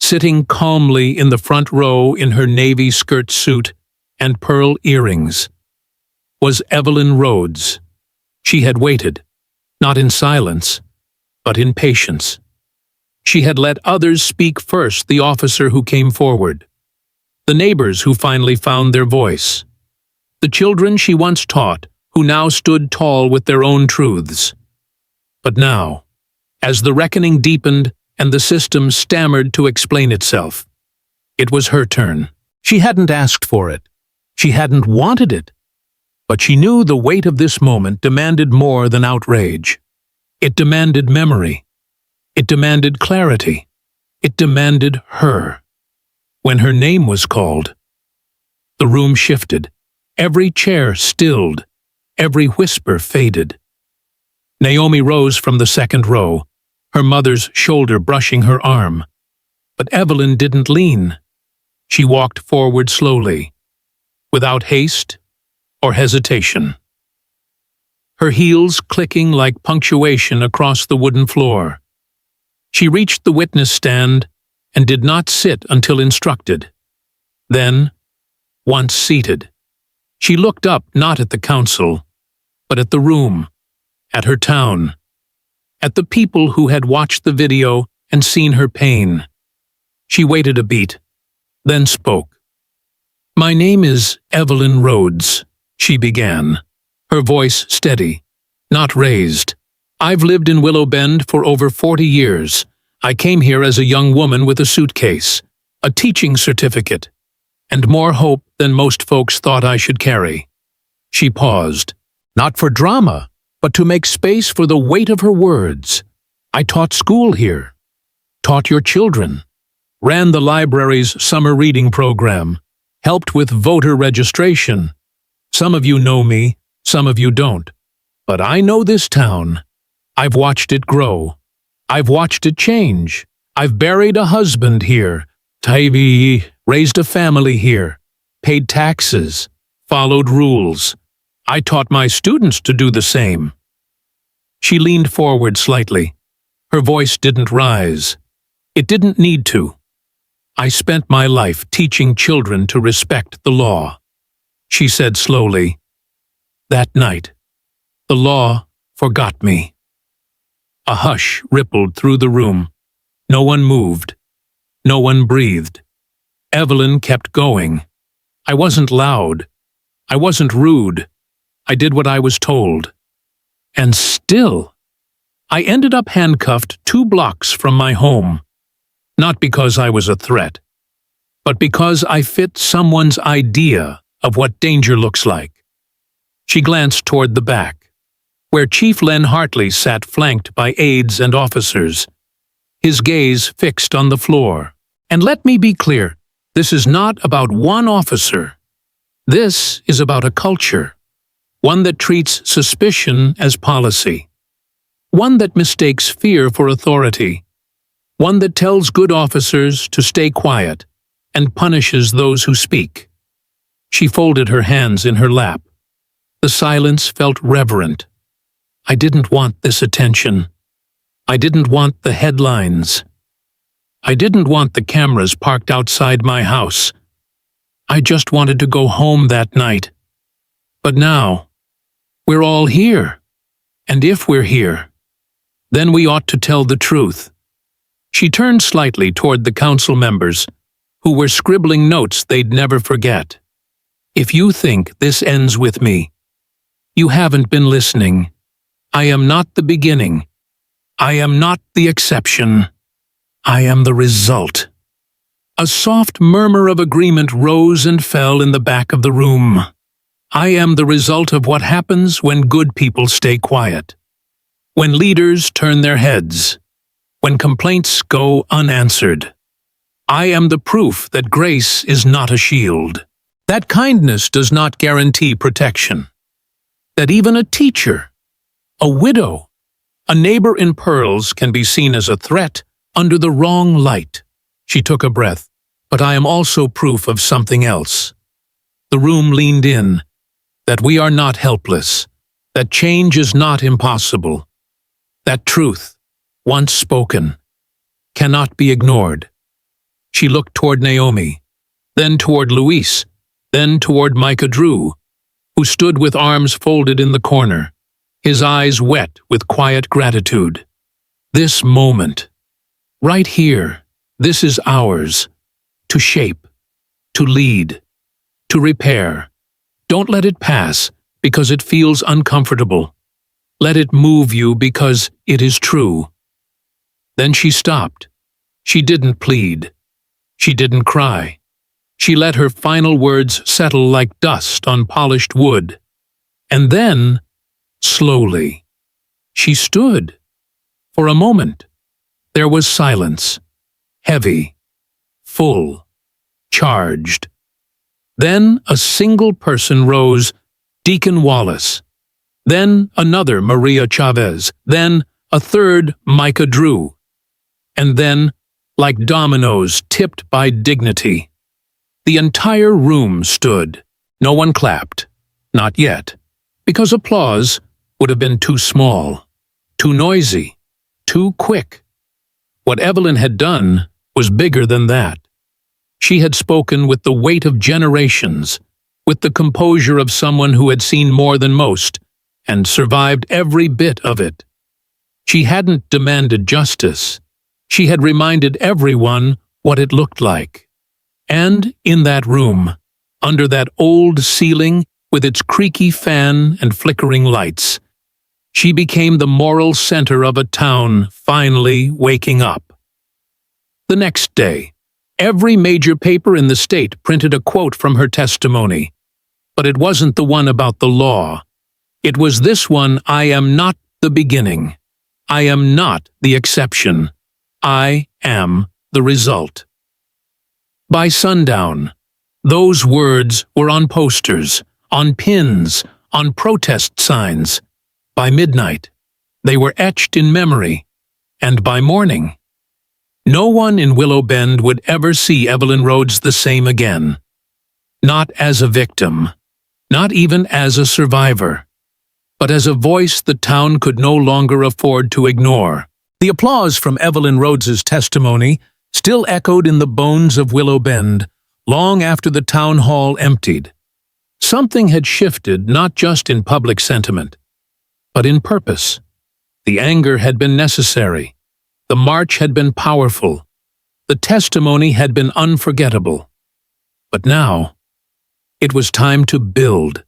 A: sitting calmly in the front row in her navy skirt suit and pearl earrings, was Evelyn Rhodes. She had waited, not in silence, but in patience. She had let others speak first, the officer who came forward, the neighbors who finally found their voice, the children she once taught who now stood tall with their own truths. But now, as the reckoning deepened and the system stammered to explain itself, it was her turn. She hadn't asked for it. She hadn't wanted it. But she knew the weight of this moment demanded more than outrage. It demanded memory. It demanded clarity. It demanded her. When her name was called, the room shifted. Every chair stilled. Every whisper faded. Naomi rose from the second row, her mother's shoulder brushing her arm. But Evelyn didn't lean. She walked forward slowly, without haste or hesitation. Her heels clicking like punctuation across the wooden floor. She reached the witness stand and did not sit until instructed. Then, once seated, she looked up not at the council, but at the room, at her town, at the people who had watched the video and seen her pain. She waited a beat, then spoke. "My name is Evelyn Rhodes," she began, her voice steady, not raised. "I've lived in Willow Bend for over 40 years. I came here as a young woman with a suitcase, a teaching certificate, and more hope than most folks thought I should carry." She paused, not for drama, but to make space for the weight of her words. "I taught school here, taught your children, ran the library's summer reading program, helped with voter registration. Some of you know me, some of you don't. But I know this town. I've watched it grow. I've watched it change. I've buried a husband here, raised a family here, paid taxes, followed rules. I taught my students to do the same." She leaned forward slightly. Her voice didn't rise. It didn't need to. "I spent my life teaching children to respect the law," she said slowly. "That night, the law forgot me." A hush rippled through the room. No one moved. No one breathed. Evelyn kept going. "I wasn't loud. I wasn't rude. I did what I was told. And still, I ended up handcuffed 2 blocks from my home. Not because I was a threat, but because I fit someone's idea of what danger looks like. She glanced toward the back, where Chief Len Hartley sat flanked by aides and officers, his gaze fixed on the floor. And let me be clear, this is not about one officer. This is about a culture, one that treats suspicion as policy, one that mistakes fear for authority, one that tells good officers to stay quiet and punishes those who speak. She folded her hands in her lap. The silence felt reverent. I didn't want this attention. I didn't want the headlines. I didn't want the cameras parked outside my house. I just wanted to go home that night. But now, we're all here. And if we're here, then we ought to tell the truth. She turned slightly toward the council members, who were scribbling notes they'd never forget. If you think this ends with me, you haven't been listening. I am not the beginning. I am not the exception. I am the result. A soft murmur of agreement rose and fell in the back of the room. I am the result of what happens when good people stay quiet, when leaders turn their heads, when complaints go unanswered. I am the proof that grace is not a shield, that kindness does not guarantee protection, that even a teacher, a widow, a neighbor in pearls can be seen as a threat under the wrong light. She took a breath. But I am also proof of something else. The room leaned in, that we are not helpless, that change is not impossible, that truth, once spoken, cannot be ignored. She looked toward Naomi, then toward Luis, then toward Micah Drew, who stood with arms folded in the corner, his eyes wet with quiet gratitude. This moment, right here, this is ours. To shape, to lead, to repair. Don't let it pass because it feels uncomfortable. Let it move you because it is true. Then she stopped. She didn't plead. She didn't cry. She let her final words settle like dust on polished wood. And then, slowly, she stood. For a moment, there was silence, heavy, full, charged. Then a single person rose, Deacon Wallace. Then another, Maria Chavez. Then a third, Micah Drew. And then, like dominoes tipped by dignity, the entire room stood. No one clapped. Not yet. Because applause would have been too small, too noisy, too quick. What Evelyn had done was bigger than that. She had spoken with the weight of generations, with the composure of someone who had seen more than most, and survived every bit of it. She hadn't demanded justice. She had reminded everyone what it looked like. And in that room, under that old ceiling with its creaky fan and flickering lights, she became the moral center of a town finally waking up. The next day, every major paper in the state printed a quote from her testimony. But it wasn't the one about the law. It was this one: I am not the beginning. I am not the exception. I am the result. By sundown, those words were on posters, on pins, on protest signs. By midnight, they were etched in memory. And by morning, no one in Willow Bend would ever see Evelyn Rhodes the same again. Not as a victim, not even as a survivor, but as a voice the town could no longer afford to ignore. The applause from Evelyn Rhodes's testimony still echoed in the bones of Willow Bend long after the town hall emptied. Something had shifted not just in public sentiment, but in purpose. The anger had been necessary. The march had been powerful. The testimony had been unforgettable. But now, it was time to build.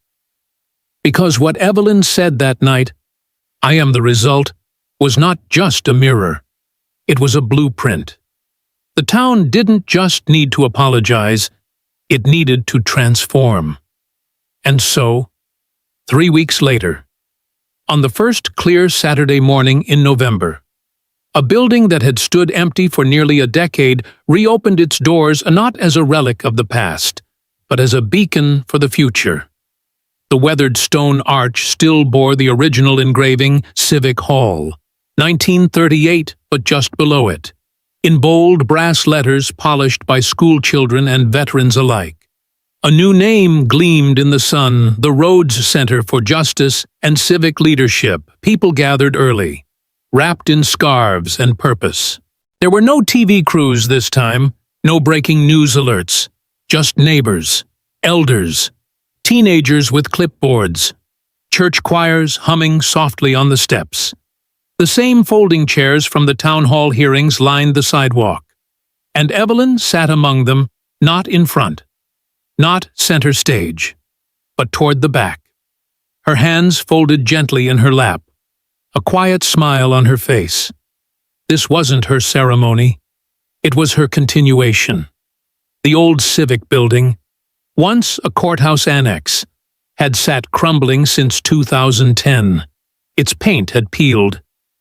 A: Because what Evelyn said that night, I am the result, was not just a mirror. It was a blueprint. The town didn't just need to apologize, it needed to transform. And so, 3 weeks later, on the first clear Saturday morning in November, a building that had stood empty for nearly a decade reopened its doors not as a relic of the past, but as a beacon for the future. The weathered stone arch still bore the original engraving, Civic Hall, 1938, but just below it, in bold brass letters polished by schoolchildren and veterans alike. A new name gleamed in the sun, the Rhodes Center for Justice and Civic Leadership. People gathered early, wrapped in scarves and purpose. There were no TV crews this time, no breaking news alerts, just neighbors, elders, teenagers with clipboards, church choirs humming softly on the steps. The same folding chairs from the town hall hearings lined the sidewalk, and Evelyn sat among them, not in front, not center stage, but toward the back, her hands folded gently in her lap, a quiet smile on her face. This wasn't her ceremony, it was her continuation. The old Civic building, once a courthouse annex, had sat crumbling since 2010. Its paint had peeled,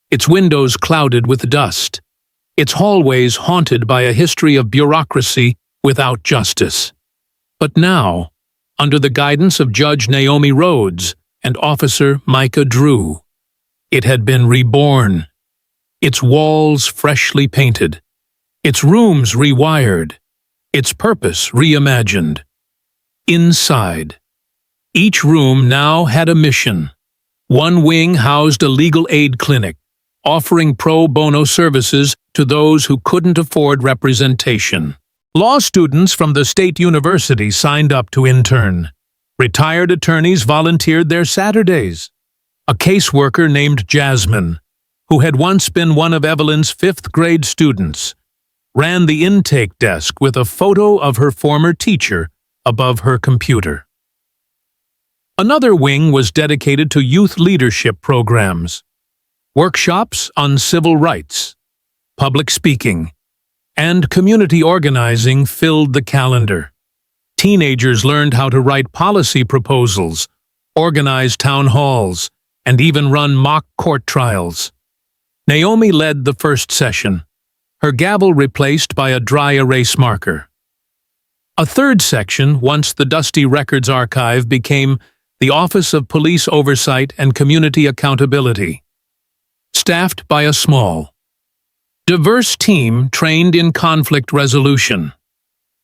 A: its windows clouded with dust, its hallways haunted by a history of bureaucracy without justice. But now, under the guidance of Judge Naomi Rhodes and Officer Micah Drew, it had been reborn, its walls freshly painted, its rooms rewired, its purpose reimagined. Inside, each room now had a mission. One wing housed a legal aid clinic, offering pro bono services to those who couldn't afford representation. Law students from the state university signed up to intern. Retired attorneys volunteered their Saturdays. A caseworker named Jasmine, who had once been one of Evelyn's fifth-grade students, ran the intake desk with a photo of her former teacher above her computer. Another wing was dedicated to youth leadership programs, workshops on civil rights, public speaking, and community organizing filled the calendar. Teenagers learned how to write policy proposals, organize town halls, and even run mock court trials. Naomi led the first session, her gavel replaced by a dry erase marker. A third section, once the dusty records archive, became the Office of Police Oversight and Community Accountability, staffed by a small, diverse team trained in conflict resolution,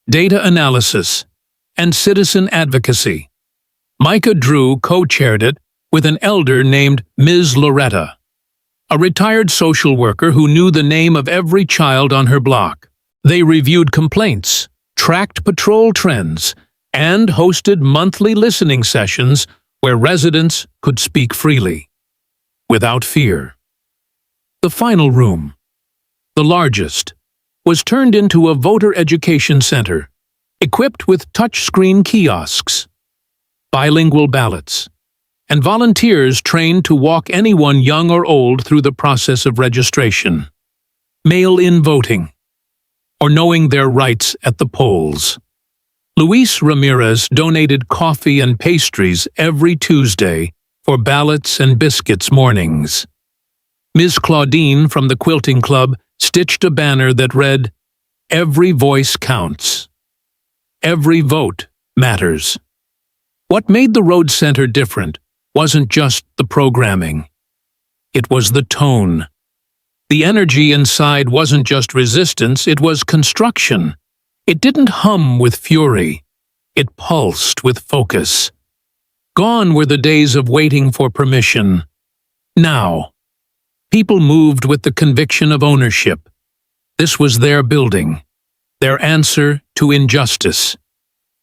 A: data analysis, and citizen advocacy. Micah Drew co-chaired it with an elder named Ms. Loretta, a retired social worker who knew the name of every child on her block. They reviewed complaints, tracked patrol trends, and hosted monthly listening sessions where residents could speak freely, without fear. The final room, the largest, was turned into a voter education center, equipped with touchscreen kiosks, bilingual ballots, and volunteers trained to walk anyone young or old through the process of registration, mail-in voting, or knowing their rights at the polls. Luis Ramirez donated coffee and pastries every Tuesday for ballots and biscuits mornings. Ms. Claudine from the Quilting Club stitched a banner that read, "Every voice counts. Every vote matters." What made the Rhodes Center different wasn't just the programming. It was the tone. The energy inside wasn't just resistance, it was construction. It didn't hum with fury. It pulsed with focus. Gone were the days of waiting for permission. Now, people moved with the conviction of ownership. This was their building, their answer to injustice,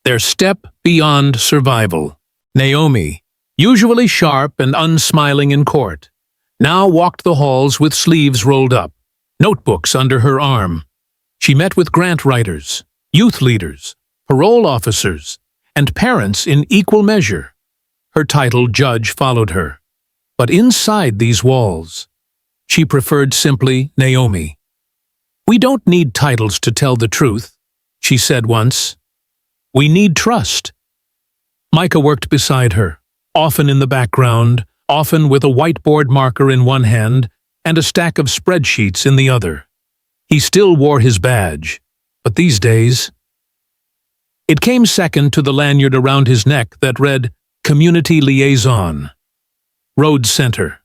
A: their step beyond survival. Naomi, usually sharp and unsmiling in court, now walked the halls with sleeves rolled up, notebooks under her arm. She met with grant writers, youth leaders, parole officers, and parents in equal measure. Her title, judge, followed her. But inside these walls, she preferred simply Naomi. "We don't need titles to tell the truth," she said once. "We need trust." Micah worked beside her, often in the background, often with a whiteboard marker in one hand and a stack of spreadsheets in the other. He still wore his badge, but these days... It came second to the lanyard around his neck that read, "Community Liaison, Rhodes Center."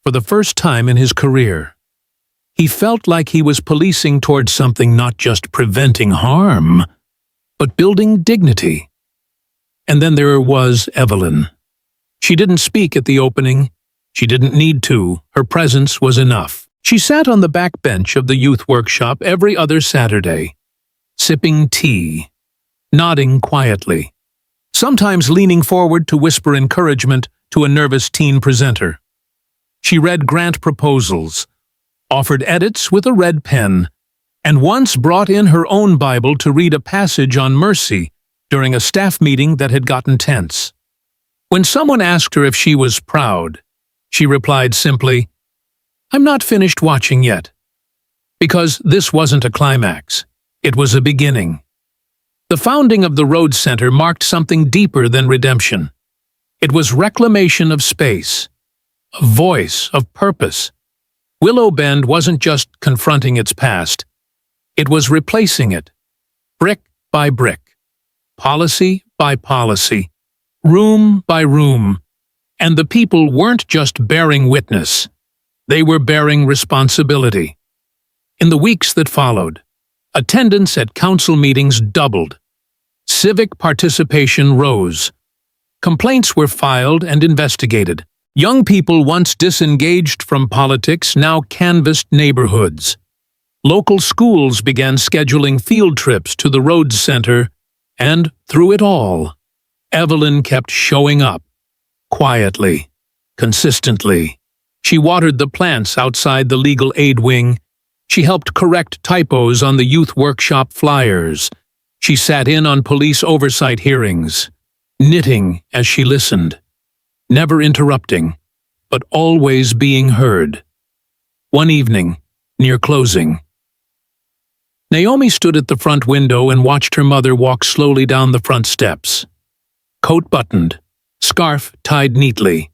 A: For the first time in his career, he felt like he was policing towards something, not just preventing harm, but building dignity. And then there was Evelyn. She didn't speak at the opening. She didn't need to. Her presence was enough. She sat on the back bench of the youth workshop every other Saturday, sipping tea, nodding quietly, sometimes leaning forward to whisper encouragement to a nervous teen presenter. She read grant proposals, offered edits with a red pen, and once brought in her own Bible to read a passage on mercy during a staff meeting that had gotten tense. When someone asked her if she was proud, she replied simply, "I'm not finished watching yet." Because this wasn't a climax, it was a beginning. The founding of the Rhodes Center marked something deeper than redemption. It was reclamation of space, a voice of purpose. Willow Bend wasn't just confronting its past, it was replacing it, brick by brick, policy by policy, room by room, and the people weren't just bearing witness, they were bearing responsibility. In the weeks that followed, attendance at council meetings doubled. Civic participation rose. Complaints were filed and investigated. Young people once disengaged from politics now canvassed neighborhoods. Local schools began scheduling field trips to the Rhodes Center, and through it all, Evelyn kept showing up, quietly, consistently. She watered the plants outside the legal aid wing. She helped correct typos on the youth workshop flyers. She sat in on police oversight hearings, knitting as she listened, never interrupting, but always being heard. One evening, near closing, Naomi stood at the front window and watched her mother walk slowly down the front steps. Coat buttoned, scarf tied neatly.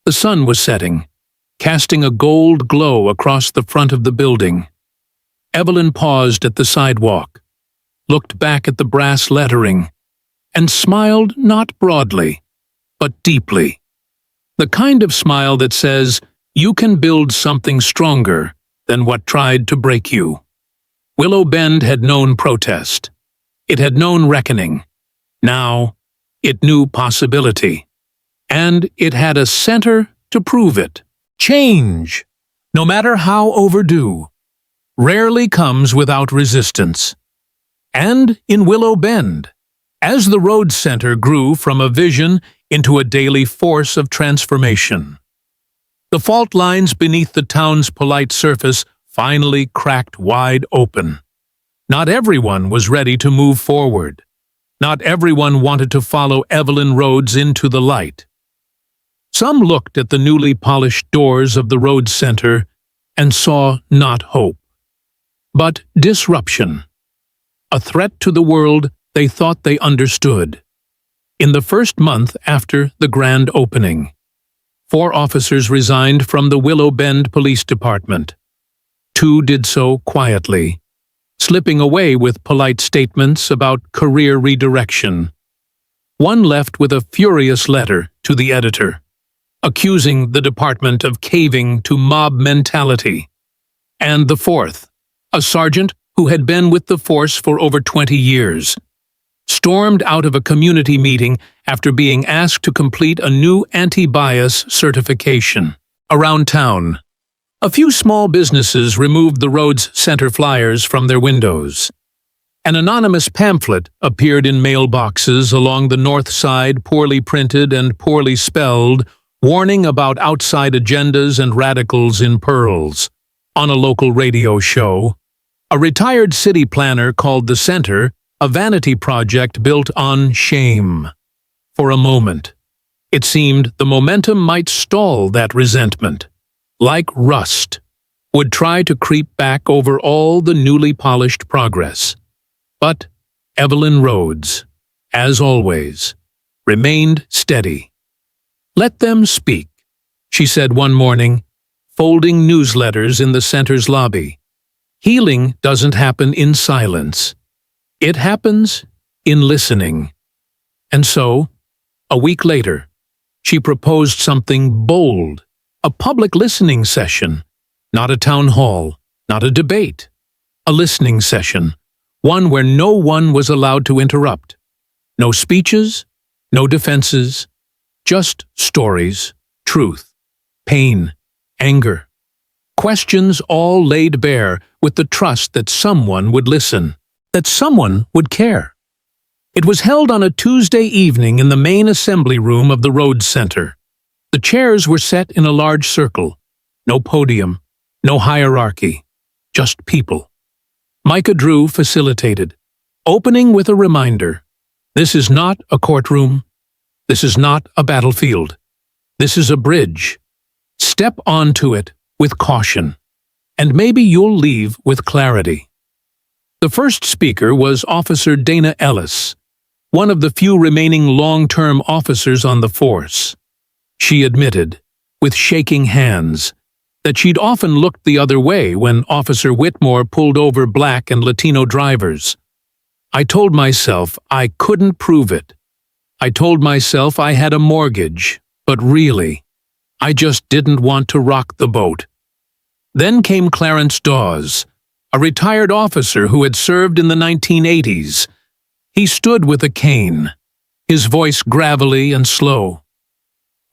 A: The sun was setting, casting a gold glow across the front of the building. Evelyn paused at the sidewalk, looked back at the brass lettering, and smiled not broadly, but deeply. The kind of smile that says, you can build something stronger than what tried to break you. Willow Bend had known protest. It had known reckoning. Now, it knew possibility. And it had a center to prove it. Change, no matter how overdue, rarely comes without resistance. And in Willow Bend, as the Rhodes Center grew from a vision into a daily force of transformation, the fault lines beneath the town's polite surface finally cracked wide open. Not everyone was ready to move forward. Not everyone wanted to follow Evelyn Rhodes into the light. Some looked at the newly polished doors of the Rhodes Center and saw not hope, but disruption. A threat to the world they thought they understood. In the first month after the grand opening, 4 officers resigned from the Willow Bend Police Department. 2 did so quietly, slipping away with polite statements about career redirection. 1 left with a furious letter to the editor, accusing the department of caving to mob mentality. And the 4th, a sergeant who had been with the force for over 20 years, stormed out of a community meeting after being asked to complete a new anti-bias certification. Around town, a few small businesses removed the Rhodes Center flyers from their windows. An anonymous pamphlet appeared in mailboxes along the north side, poorly printed and poorly spelled, warning about outside agendas and radicals in pearls. On a local radio show, a retired city planner called the Center a vanity project built on shame. For a moment, it seemed the momentum might stall that resentment, like rust, would try to creep back over all the newly polished progress. But Evelyn Rhodes, as always, remained steady. "Let them speak," she said one morning, folding newsletters in the center's lobby. "Healing doesn't happen in silence. It happens in listening." And so, a week later, she proposed something bold, a public listening session, not a town hall, not a debate, a listening session, one where no one was allowed to interrupt. No speeches, no defenses, just stories, truth, pain, anger, questions all laid bare with the trust that someone would listen, that someone would care. It was held on a Tuesday evening in the main assembly room of the Rhodes Center. The chairs were set in a large circle. No podium, no hierarchy, just people. Micah Drew facilitated, opening with a reminder. This is not a courtroom. This is not a battlefield. This is a bridge. Step onto it with caution, and maybe you'll leave with clarity. The first speaker was Officer Dana Ellis, one of the few remaining long-term officers on the force. She admitted, with shaking hands, that she'd often looked the other way when Officer Whitmore pulled over Black and Latino drivers. "I told myself I couldn't prove it. I told myself I had a mortgage, but really, I just didn't want to rock the boat." Then came Clarence Dawes, a retired officer who had served in the 1980s. He stood with a cane, his voice gravelly and slow.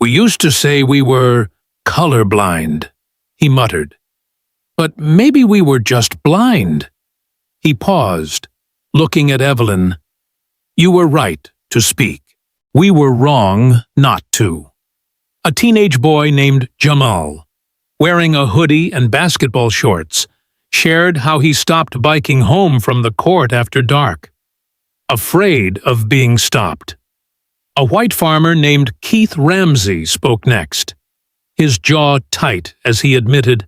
A: "We used to say we were colorblind," he muttered. "But maybe we were just blind." He paused, looking at Evelyn. "You were right to speak. We were wrong not to." A teenage boy named Jamal, wearing a hoodie and basketball shorts, shared how he stopped biking home from the court after dark, afraid of being stopped. A white farmer named Keith Ramsey spoke next, his jaw tight as he admitted,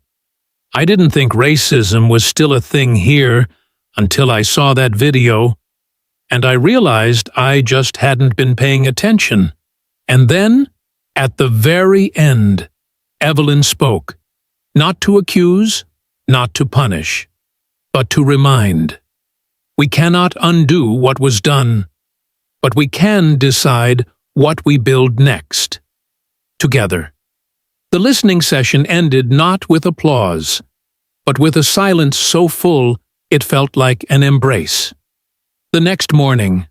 A: "I didn't think racism was still a thing here until I saw that video, and I realized I just hadn't been paying attention." And then, at the very end, Evelyn spoke, not to accuse, not to punish, but to remind. We cannot undo what was done, but we can decide what we build next, together. The listening session ended not with applause, but with a silence so full it felt like an embrace. The next morning,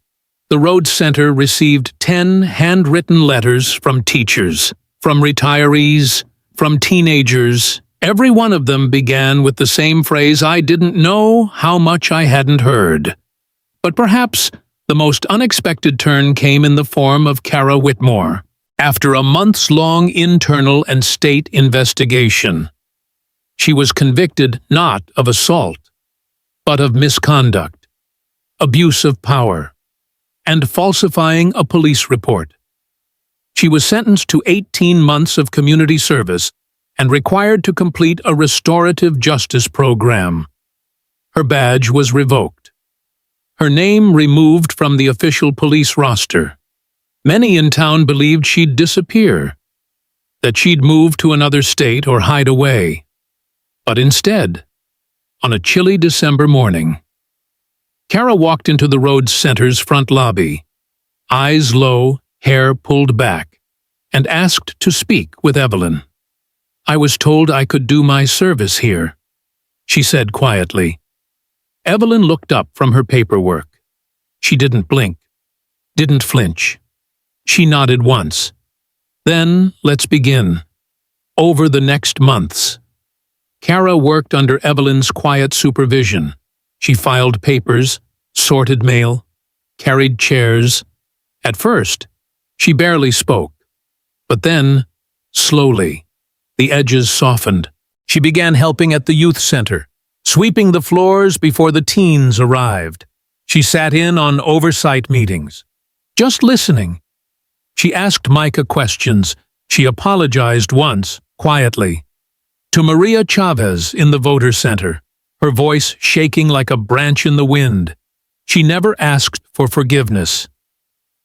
A: the Rhodes Center received 10 handwritten letters from teachers, from retirees, from teenagers. Every one of them began with the same phrase, "I didn't know how much I hadn't heard." But perhaps the most unexpected turn came in the form of Kara Whitmore. After a months-long internal and state investigation, she was convicted not of assault, but of misconduct, abuse of power, and falsifying a police report. She was sentenced to 18 months of community service and required to complete a restorative justice program. Her badge was revoked. Her name removed from the official police roster. Many in town believed she'd disappear, that she'd move to another state or hide away. But instead, on a chilly December morning, Kara walked into the Rhodes Center's front lobby, eyes low, hair pulled back, and asked to speak with Evelyn. "I was told I could do my service here," she said quietly. Evelyn looked up from her paperwork. She didn't blink, didn't flinch. She nodded once. "Then let's begin." Over the next months, Kara worked under Evelyn's quiet supervision. She filed papers, sorted mail, carried chairs. At first, she barely spoke. But then, slowly, the edges softened. She began helping at the youth center, sweeping the floors before the teens arrived. She sat in on oversight meetings, just listening. She asked Micah questions. She apologized once, quietly. To Maria Chavez in the voter center, her voice shaking like a branch in the wind. She never asked for forgiveness,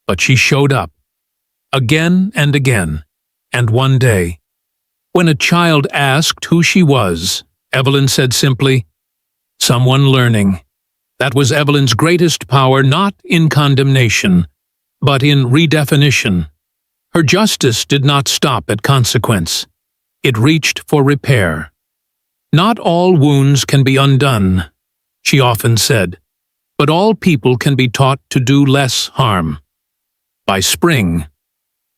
A: but she showed up, again and again, and one day, when a child asked who she was, Evelyn said simply, "Someone learning." That was Evelyn's greatest power, not in condemnation, but in redefinition. Her justice did not stop at consequence. It reached for repair. "Not all wounds can be undone," she often said, "but all people can be taught to do less harm." By spring,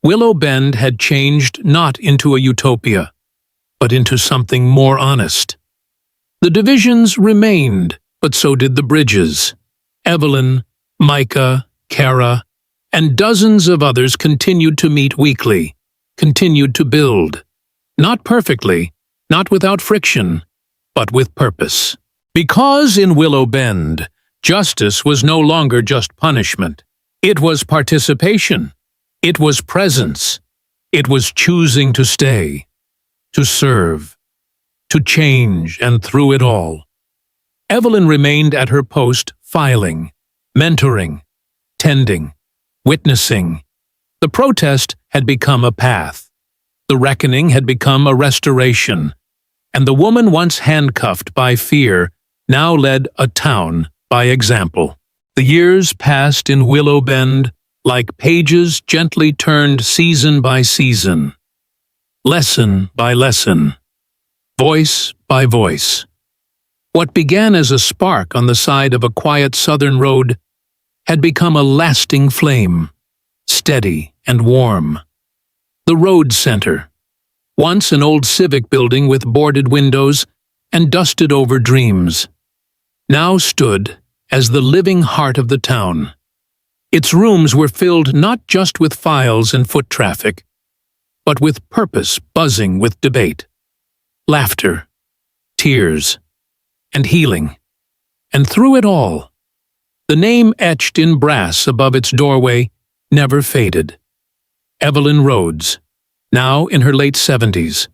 A: Willow Bend had changed not into a utopia, but into something more honest. The divisions remained, but so did the bridges. Evelyn, Micah, Kara, and dozens of others continued to meet weekly, continued to build. Not perfectly, not without friction, but with purpose. Because in Willow Bend, justice was no longer just punishment. It was participation. It was presence. It was choosing to stay, to serve, to change, and through it all, Evelyn remained at her post, filing, mentoring, tending, witnessing. The protest had become a path. The reckoning had become a restoration. And the woman once handcuffed by fear now led a town by example. The years passed in Willow Bend like pages gently turned season by season, lesson by lesson, voice by voice. What began as a spark on the side of a quiet southern road had become a lasting flame, steady and warm. The Rhodes Center, once an old Civic building with boarded windows and dusted-over dreams, now stood as the living heart of the town. Its rooms were filled not just with files and foot traffic, but with purpose buzzing with debate, laughter, tears, and healing. And through it all, the name etched in brass above its doorway never faded. Evelyn Rhodes, now in her late 70s,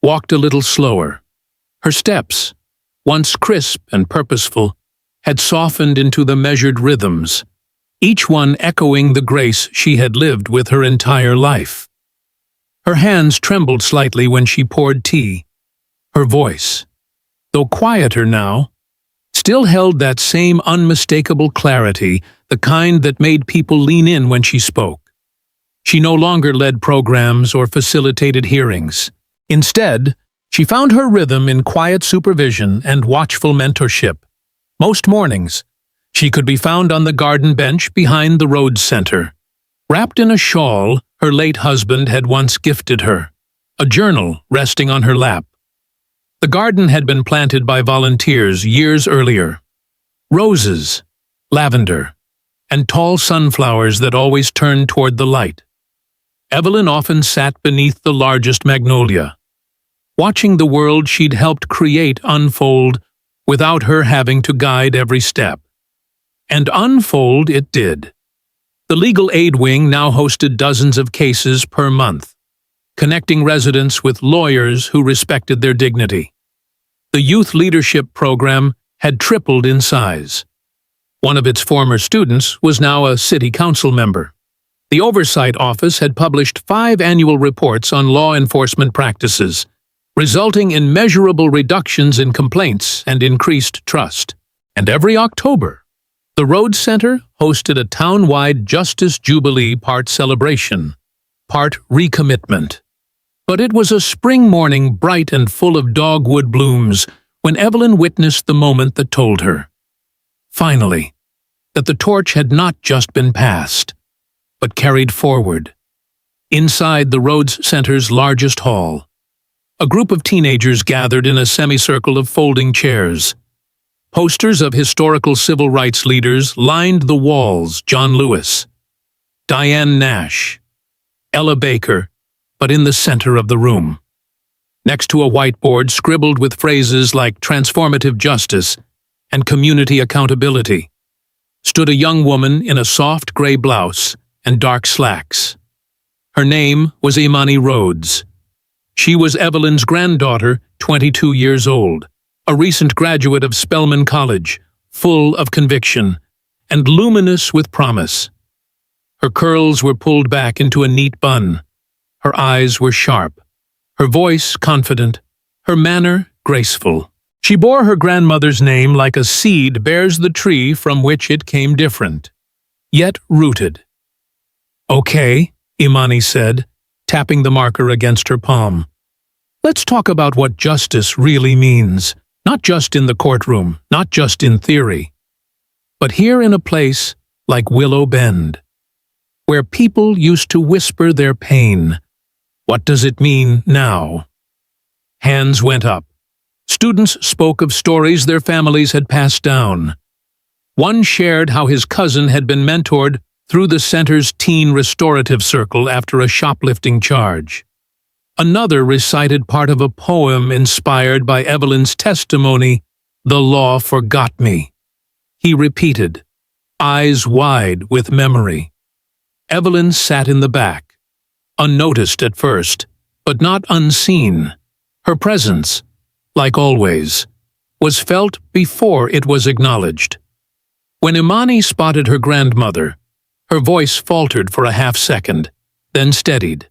A: walked a little slower. Her steps, once crisp and purposeful, had softened into the measured rhythms, each one echoing the grace she had lived with her entire life. Her hands trembled slightly when she poured tea. Her voice, though quieter now, still held that same unmistakable clarity, the kind that made people lean in when she spoke. She no longer led programs or facilitated hearings. Instead, she found her rhythm in quiet supervision and watchful mentorship. Most mornings, she could be found on the garden bench behind the Rhodes Center, wrapped in a shawl her late husband had once gifted her, a journal resting on her lap. The garden had been planted by volunteers years earlier. Roses, lavender, and tall sunflowers that always turned toward the light. Evelyn often sat beneath the largest magnolia, watching the world she'd helped create unfold without her having to guide every step. And unfold it did. The legal aid wing now hosted dozens of cases per month, connecting residents with lawyers who respected their dignity. The youth leadership program had tripled in size. One of its former students was now a city council member. The Oversight Office had published 5 annual reports on law enforcement practices, resulting in measurable reductions in complaints and increased trust. And every October, the Rhodes Center hosted a town-wide Justice Jubilee part celebration, part recommitment. But it was a spring morning bright and full of dogwood blooms when Evelyn witnessed the moment that told her, finally, that the torch had not just been passed, but carried forward. Inside the Rhodes Center's largest hall, a group of teenagers gathered in a semicircle of folding chairs. Posters of historical civil rights leaders lined the walls. John Lewis, Diane Nash, Ella Baker, but in the center of the room, next to a whiteboard scribbled with phrases like transformative justice and community accountability, stood a young woman in a soft gray blouse and dark slacks. Her name was Imani Rhodes. She was Evelyn's granddaughter 22 years old, a recent graduate of Spelman College, full of conviction and luminous with promise. Her curls were pulled back into a neat bun. Her eyes were sharp, her voice confident, her manner graceful. She bore her grandmother's name like a seed bears the tree from which it came different, yet rooted. "Okay," Imani said, tapping the marker against her palm. "Let's talk about what justice really means, not just in the courtroom, not just in theory, but here in a place like Willow Bend, where people used to whisper their pain. What does it mean now?" Hands went up. Students spoke of stories their families had passed down. One shared how his cousin had been mentored through the center's teen restorative circle after a shoplifting charge. Another recited part of a poem inspired by Evelyn's testimony, "The law forgot me." He repeated, eyes wide with memory. Evelyn sat in the back, unnoticed at first, but not unseen. Her presence, like always, was felt before it was acknowledged. When Imani spotted her grandmother, her voice faltered for a half-second, then steadied.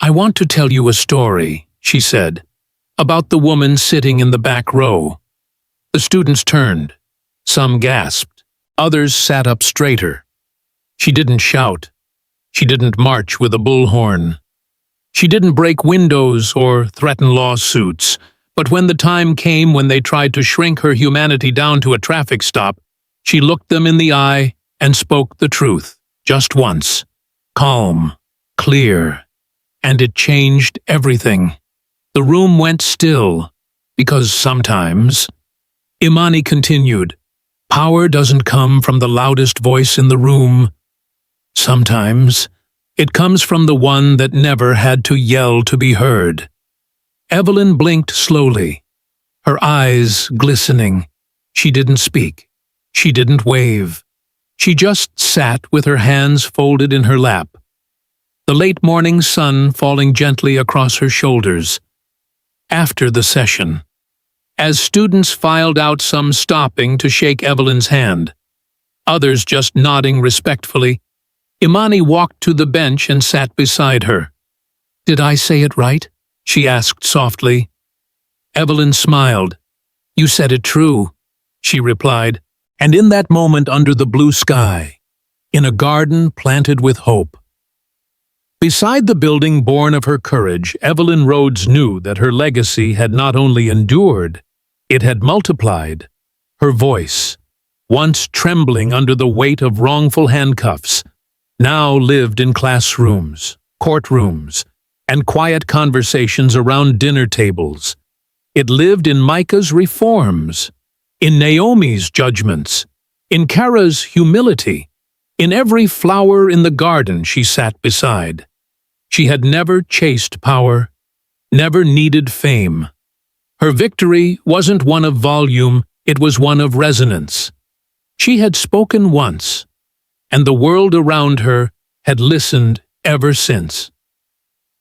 A: "I want to tell you a story," she said, "about the woman sitting in the back row." The students turned. Some gasped. Others sat up straighter. She didn't shout. She didn't march with a bullhorn. She didn't break windows or threaten lawsuits. But when the time came when they tried to shrink her humanity down to a traffic stop, she looked them in the eye and spoke the truth, just once. Calm, clear, and it changed everything. The room went still, because sometimes, Imani continued, power doesn't come from the loudest voice in the room. Sometimes, it comes from the one that never had to yell to be heard. Evelyn blinked slowly, her eyes glistening. She didn't speak. She didn't wave. She just sat with her hands folded in her lap, the late morning sun falling gently across her shoulders. After the session, as students filed out, some stopping to shake Evelyn's hand, others just nodding respectfully, Imani walked to the bench and sat beside her. "Did I say it right?" she asked softly. Evelyn smiled. "You said it true," she replied, and in that moment under the blue sky, in a garden planted with hope. Beside the building born of her courage, Evelyn Rhodes knew that her legacy had not only endured, it had multiplied. Her voice, once trembling under the weight of wrongful handcuffs, now lived in classrooms, courtrooms, and quiet conversations around dinner tables. It lived in Micah's reforms, in Naomi's judgments, in Kara's humility, in every flower in the garden she sat beside. She had never chased power, never needed fame. Her victory wasn't one of volume, it was one of resonance. She had spoken once, and the world around her had listened ever since.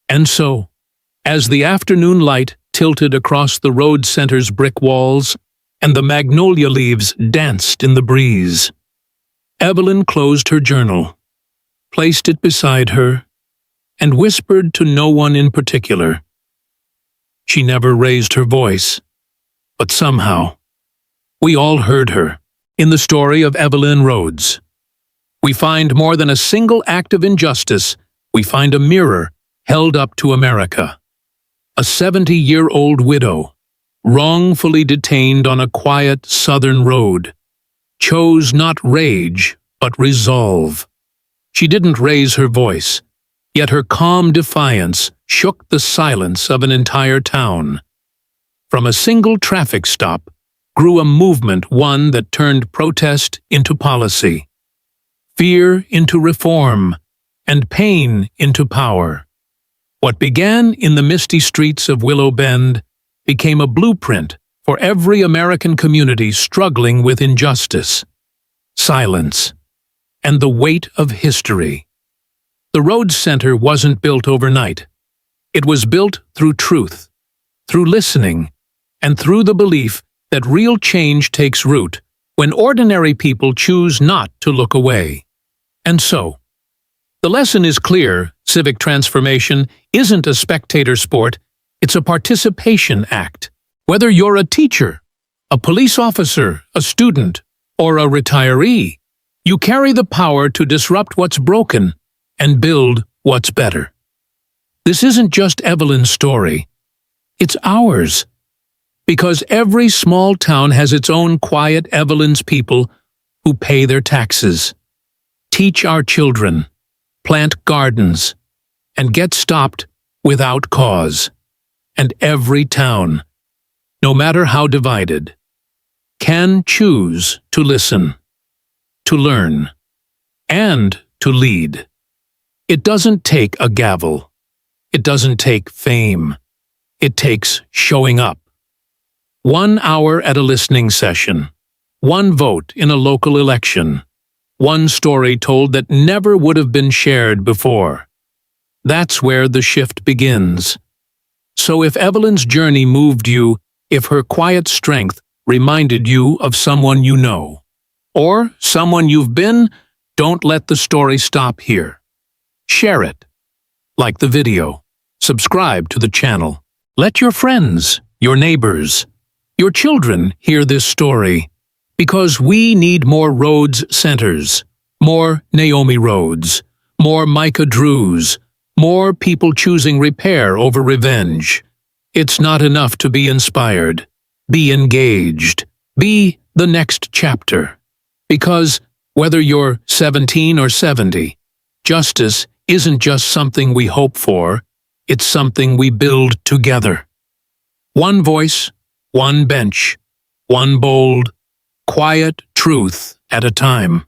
A: And so, as the afternoon light tilted across the road center's brick walls and the magnolia leaves danced in the breeze, Evelyn closed her journal, placed it beside her, and whispered to no one in particular. She never raised her voice, but somehow, we all heard her. In the story of Evelyn Rhodes, we find more than a single act of injustice. We find a mirror held up to America. A 70-year-old widow, wrongfully detained on a quiet southern road, chose not rage, but resolve. She didn't raise her voice, yet her calm defiance shook the silence of an entire town. From a single traffic stop grew a movement, one that turned protest into policy, fear into reform, and pain into power. What began in the misty streets of Willow Bend became a blueprint for every American community struggling with injustice, silence, and the weight of history. The Rhodes Center wasn't built overnight. It was built through truth, through listening, and through the belief that real change takes root when ordinary people choose not to look away. And so, the lesson is clear: civic transformation isn't a spectator sport, it's a participation act. Whether you're a teacher, a police officer, a student, or a retiree, you carry the power to disrupt what's broken and build what's better. This isn't just Evelyn's story, it's ours. Because every small town has its own quiet Evelyn's people who pay their taxes, teach our children, plant gardens, and get stopped without cause. And every town, no matter how divided, can choose to listen, to learn, and to lead. It doesn't take a gavel. It doesn't take fame. It takes showing up. 1 hour at a listening session, 1 vote in a local election, 1 story told that never would have been shared before. That's where the shift begins. So if Evelyn's journey moved you, if her quiet strength reminded you of someone you know, or someone you've been, don't let the story stop here. Share it. Like the video. Subscribe to the channel. Let your friends, your neighbors, your children hear this story, because we need more Rhodes centers, more Naomi Rhodes, more Micah Drews, more people choosing repair over revenge. It's not enough to be inspired. Be engaged. Be the next chapter. Because whether you're 17 or 70, justice isn't just something we hope for, it's something we build together. 1 voice, 1 bench, 1 bold, quiet truth at a time.